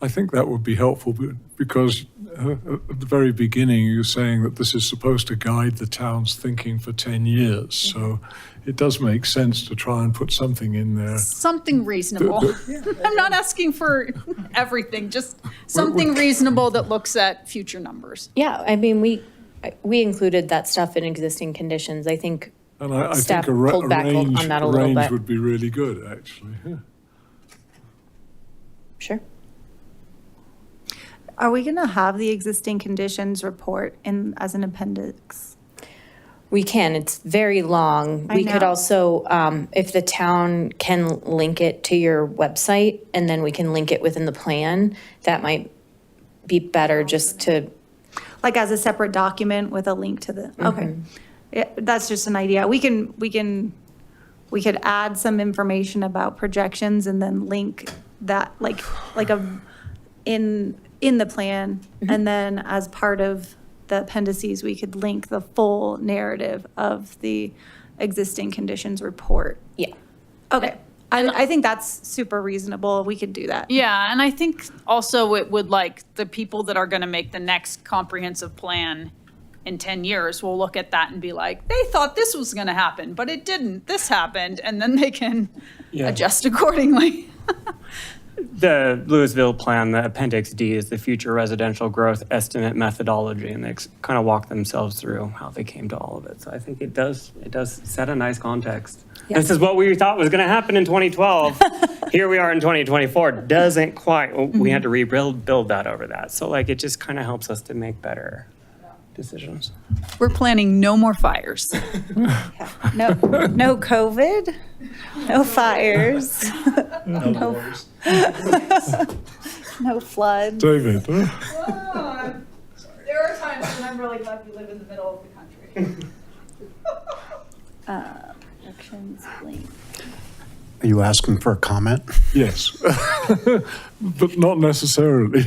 I think that would be helpful because at the very beginning, you're saying that this is supposed to guide the town's thinking for 10 years. So it does make sense to try and put something in there. something reasonable. I'm not asking for everything, just something reasonable that looks at future numbers. Yeah, I mean, we included that stuff in existing conditions. I think And I staff think a pulled back on that a little range bit. would be really good, actually. Yeah. Sure. Are we going to have the existing conditions report in as an appendix? We can, it's very long. I We could know. also, if the town can link it to your website and then we can link it within the plan, that might be better just to, Like as a separate document with a link to the, okay. Yeah, that's just an idea. We could add some information about projections and then link that like in the plan. And then as part of the appendices, we could link the full narrative of the existing conditions report. yeah. Okay. I think that's super reasonable. We could do that. Yeah, and I think also it would like the people that are going to make the next comprehensive plan in 10 years will look at that and be like, they thought this was going to happen, but it didn't. This happened. And then they can adjust accordingly. The Louisville plan, the Appendix D, is the future residential growth estimate methodology, and they kind of walk themselves through how they came to all of it. So I think it does set a nice context. This is what we thought was going to happen in 2012. Here we are in 2024. Doesn't quite. We had to build that over that. So like it just kind of helps us to make better decisions. We're planning no more fires. No COVID, no fires, no floods. David, There are times when I'm really glad we live in the middle of the country. Projections link. Are you asking for a comment? yes, but not necessarily.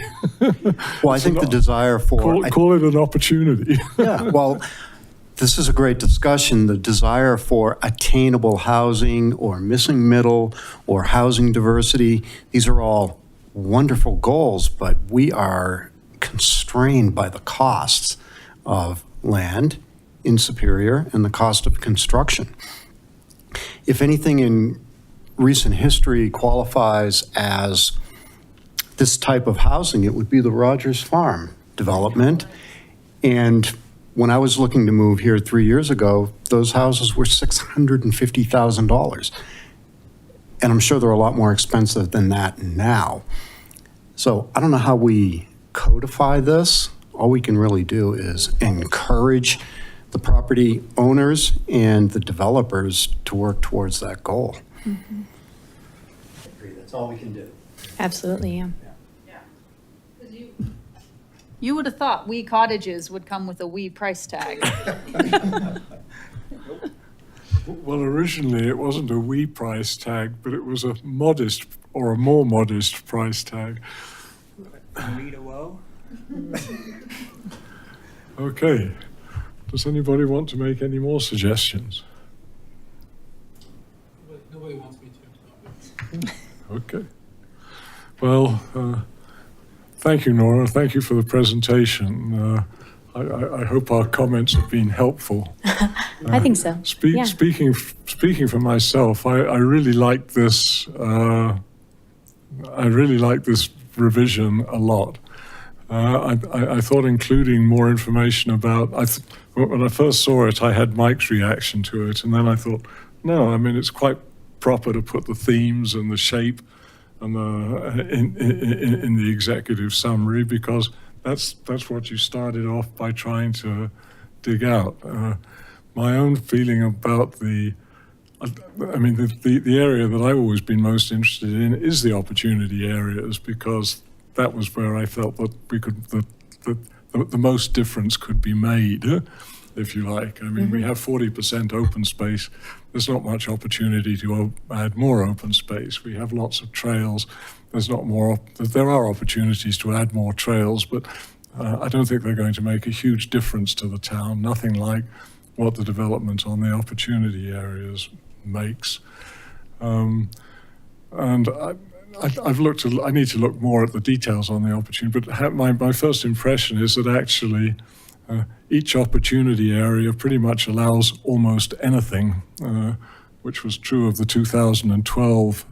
Well, I think the desire for. Call it an opportunity. Yeah, well, this is a great discussion. The desire for attainable housing or missing middle or housing diversity, these are all wonderful goals, but we are constrained by the costs of land in Superior and the cost of construction. If anything in recent history qualifies as this type of housing, it would be the Rogers Farm development. And when I was looking to move here 3 years ago, those houses were $650,000. And I'm sure they're a lot more expensive than that now. So I don't know how we codify this. All we can really do is encourage the property owners and the developers to work towards that goal. That's all we can do. Absolutely, yeah. You would have thought wee cottages would come with a wee price tag. Well, originally it wasn't a wee price tag, but it was a modest or a more modest price tag. Okay. Does anybody want to make any more suggestions? Nobody wants me to. Okay. Well, thank you, Nora. Thank you for the presentation. I hope our comments have been helpful. I think so. Yeah. Speaking for myself, I really like this. I really like this revision a lot. I thought including more information about. When I first saw it, I had Mike's reaction to it, and then I thought, no, I mean it's quite proper to put the themes and the shape and in the executive summary, because that's what you started off by trying to dig out. My own feeling about the area that I've always been most interested in is the opportunity areas, because that was where I felt that we could the most difference could be made, if you like. I mean, we have 40% open space. There's not much opportunity to add more open space. We have lots of trails. There are opportunities to add more trails, but I don't think they're going to make a huge difference to the town. Nothing like what the development on the opportunity areas makes. And I need to look more at the details on the opportunity, but my first impression is that actually each opportunity area pretty much allows almost anything, which was true of the 2012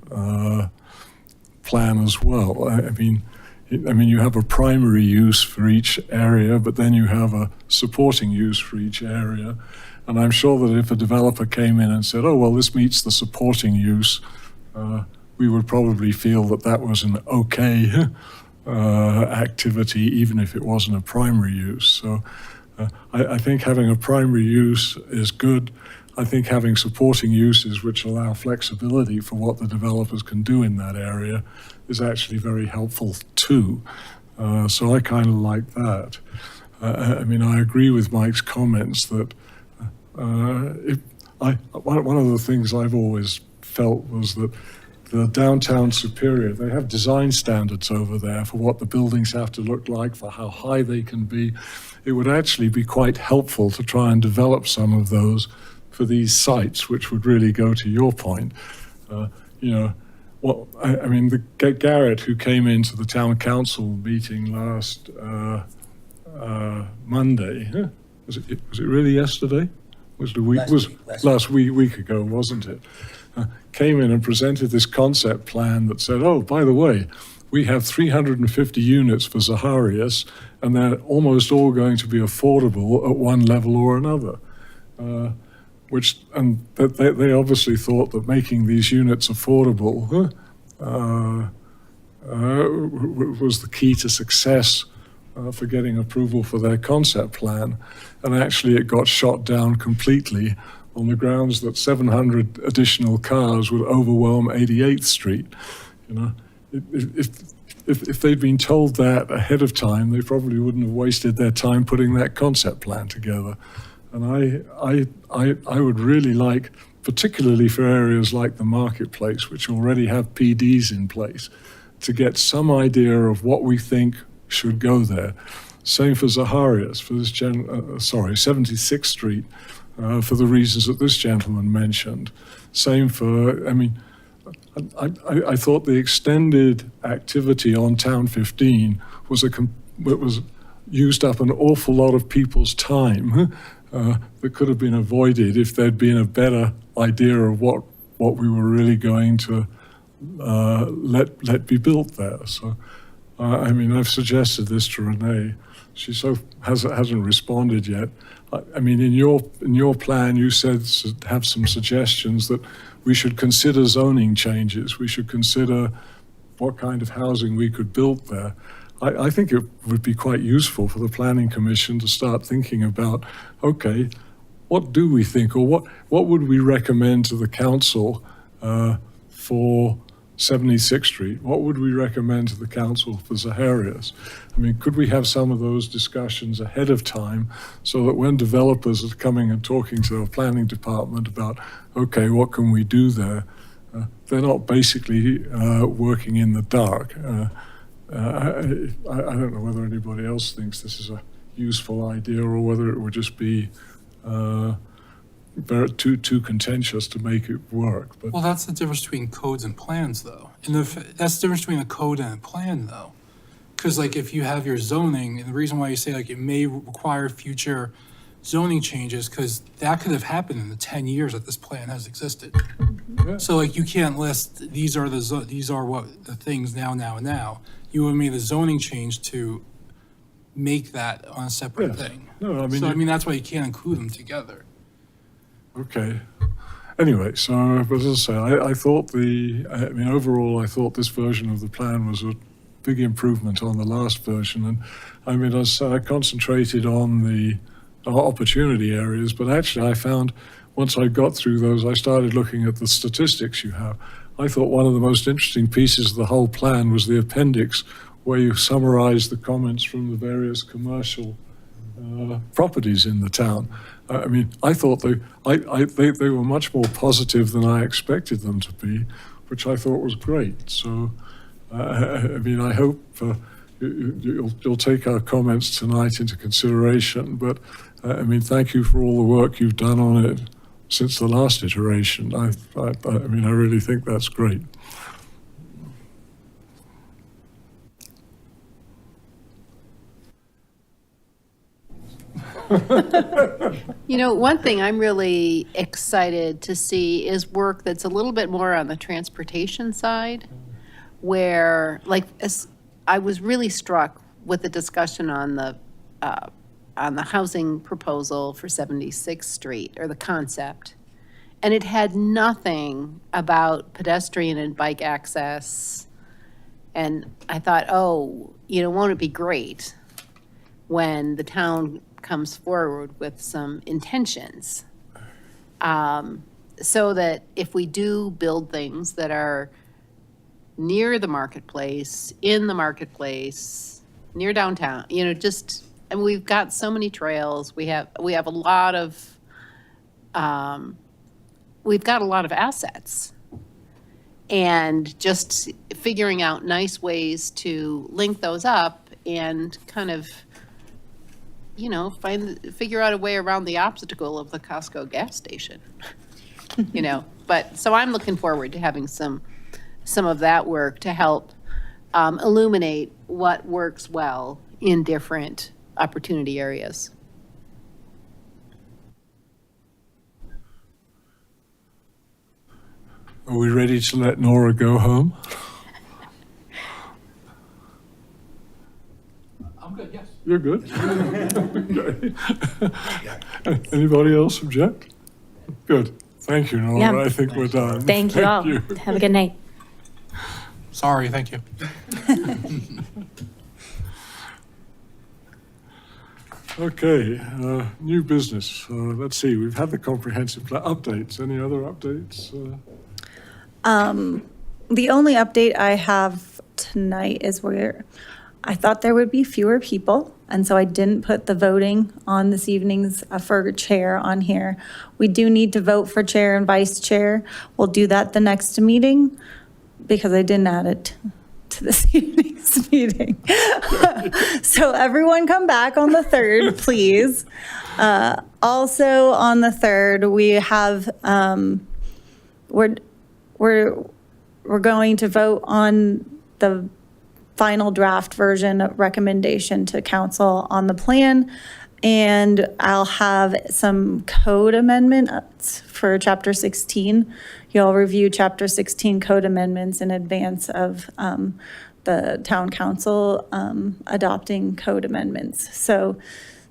plan as well. I mean, you have a primary use for each area, but then you have a supporting use for each area. And I'm sure that if a developer came in and said, oh, well, this meets the supporting use, we would probably feel that that was an okay activity, even if it wasn't a primary use. So I think having a primary use is good. I think having supporting uses which allow flexibility for what the developers can do in that area is actually very helpful too. So I kind of like that. I mean, I agree with Mike's comments that one of the things I've always felt was that the downtown Superior, they have design standards over there for what the buildings have to look like, for how high they can be. It would actually be quite helpful to try and develop some of those for these sites, which would really go to your point. Garrett, who came into the town council meeting last Monday, was it really yesterday? Was the week? Last week ago, wasn't it? Came in and presented this concept plan that said, oh, by the way, we have 350 units for Zaharias, and they're almost all going to be affordable at one level or another. They obviously thought that making these units affordable was the key to success for getting approval for their concept plan. And actually it got shot down completely on the grounds that 700 additional cars would overwhelm 88th Street. You know, if they'd been told that ahead of time, they probably wouldn't have wasted their time putting that concept plan together. And I would really like, particularly for areas like the marketplace, which already have PDs in place, to get some idea of what we think should go there. Same for Zaharias, for this 76th Street, for the reasons that this gentleman mentioned. Same for, I thought the extended activity on Town 15 was used up an awful lot of people's time that could have been avoided if there'd been a better idea of what we were really going to let be built there. So, I've suggested this to Renee. She hasn't responded yet. In your plan, you said have some suggestions that we should consider zoning changes. We should consider what kind of housing we could build there. I think it would be quite useful for the Planning Commission to start thinking about, okay, what do we think, or what would we recommend to the council for 76th Street, what would we recommend to the council for Zaharias? I mean, could we have some of those discussions ahead of time so that when developers are coming and talking to the planning department about, okay, what can we do there? They're not basically working in the dark. I don't know whether anybody else thinks this is a useful idea or whether it would just be too contentious to make it work. But Well, that's the difference between codes and plans, though. And that's the difference between a code and a plan, though. Because like if you have your zoning, and the reason why you say like it may require future zoning changes, because that could have happened in the 10 years that this plan has existed. So like you can't list, these are what the things now. You would have made a zoning change to make that on a separate Yes. thing. No, I mean, So I mean, that's why you can't include them together. okay. Anyway, so, but as I say, I thought overall, I thought this version of the plan was a big improvement on the last version. And I mean, I concentrated on the opportunity areas, but actually I found once I got through those, I started looking at the statistics you have. I thought one of the most interesting pieces of the whole plan was the appendix where you summarize the comments from the various commercial properties in the town. I mean, I thought they were much more positive than I expected them to be, which I thought was great. So, I mean, I hope you'll take our comments tonight into consideration. But I mean, thank you for all the work you've done on it since the last iteration. I mean, I really think that's great. You know, one thing I'm really excited to see is work that's a little bit more on the transportation side, where, like, I was really struck with the discussion on the housing proposal for 76th Street, or the concept. And it had nothing about pedestrian and bike access. And I thought, oh, you know, won't it be great when the town comes forward with some intentions, so that if we do build things that are near the marketplace, in the marketplace, near downtown, you know, just, and we've got so many trails, we have a lot of, we've got a lot of assets. And just figuring out nice ways to link those up and kind of, you know, figure out a way around the obstacle of the Costco gas station, you know. But so I'm looking forward to having some of that work to help illuminate what works well in different opportunity areas. Are we ready to let Nora go home? I'm good, yes. You're good? Okay. Anybody else object? Good. Thank you, Nora. Yeah. I think we're done. Thank you all. Have a good night. Sorry, thank you. Okay, new business. Let's see, we've had the comprehensive plan updates. Any other updates? The only update I have tonight is where I thought there would be fewer people, and so I didn't put the voting on this evening's for chair on here. We do need to vote for chair and vice chair. We'll do that the next meeting because I didn't add it to this evening's meeting. So everyone come back on the 3rd, please. Also on the 3rd, we have, we're going to vote on the final draft version of recommendation to council on the plan. And I'll have some code amendments for chapter 16. You'll review chapter 16 code amendments in advance of the town council adopting code amendments. So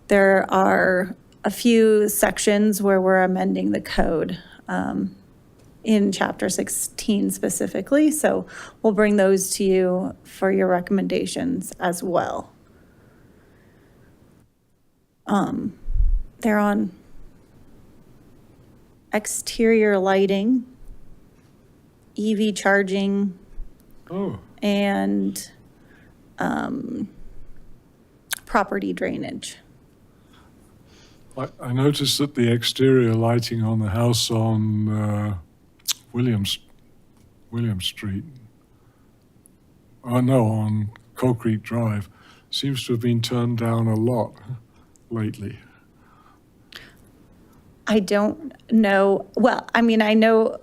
there are a few sections where we're amending the code in chapter 16 specifically. So we'll bring those to you for your recommendations as well. They're on exterior lighting, EV charging, Oh, and property drainage. I noticed that the exterior lighting on the house on Williams Street, oh no, on Coal Creek Drive, seems to have been turned down a lot lately. I don't know. Well, I mean, I know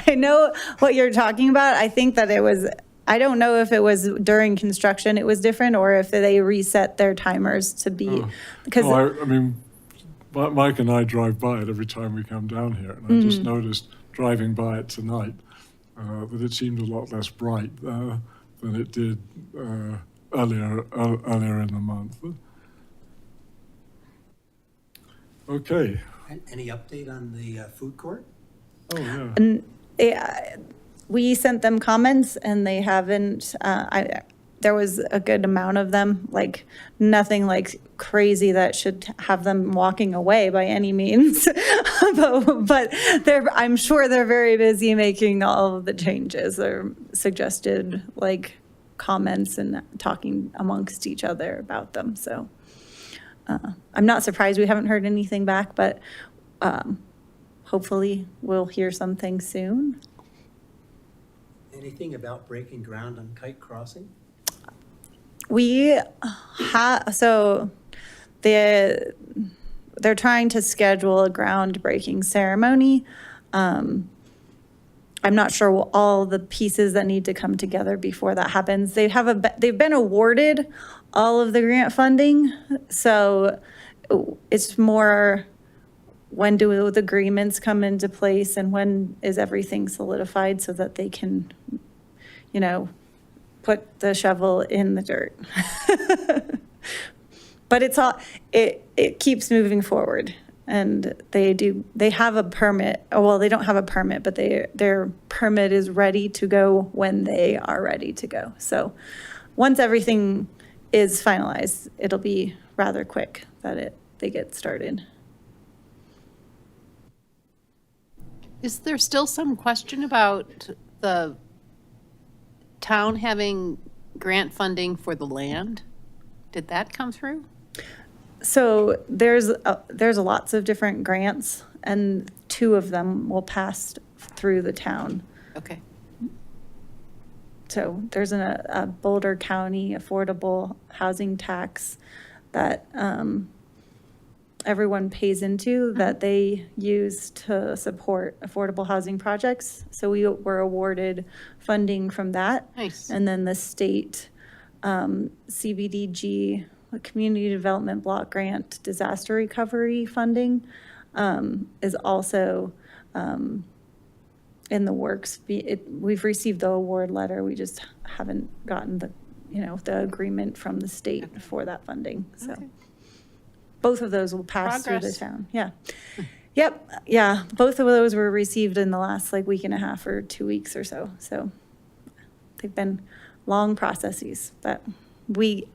I know what you're talking about. I think that it was, I don't know if it was during construction it was different or if they reset their timers to be, because No, I mean, Mike and I drive by it every time we come down here, and I just noticed driving by it tonight that it seemed a lot less bright than it did earlier in the month. Okay. Any update on the food court? Oh, yeah. and we sent them comments and they haven't, there was a good amount of them, like nothing like crazy that should have them walking away by any means. but I'm sure they're very busy making all of the changes or suggested like comments and talking amongst each other about them. So I'm not surprised we haven't heard anything back, but hopefully we'll hear something soon. Anything about breaking ground on Kite Crossing? We have, so they're trying to schedule a groundbreaking ceremony. I'm not sure all the pieces that need to come together before that happens. They've been awarded all of the grant funding, so it's more when do the agreements come into place and when is everything solidified so that they can, put the shovel in the dirt. But it keeps moving forward, and they have a permit. Well, they don't have a permit, but their permit is ready to go when they are ready to go. So once everything is finalized, it'll be rather quick that they get started. Is there still some question about the town having grant funding for the land? Did that come through? So there's lots of different grants, and 2 of them will pass through the town. Okay. So there's a Boulder County affordable housing tax that everyone pays into that they use to support affordable housing projects. So we were awarded funding from that. Nice. And then the state CBDG, Community Development Block Grant Disaster Recovery funding is also in the works. We've received the award letter. We just haven't gotten the agreement from the state for that funding. So. Okay. Both of those will pass through the Progress. town. Yeah. Yep. Yeah. Both of those were received in the last week and a half or 2 weeks or so. So they've been long processes, but we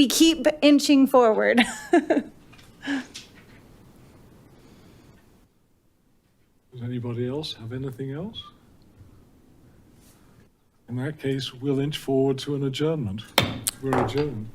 keep inching forward. Does anybody else have anything else? In that case, we'll inch forward to an adjournment. We're adjourned.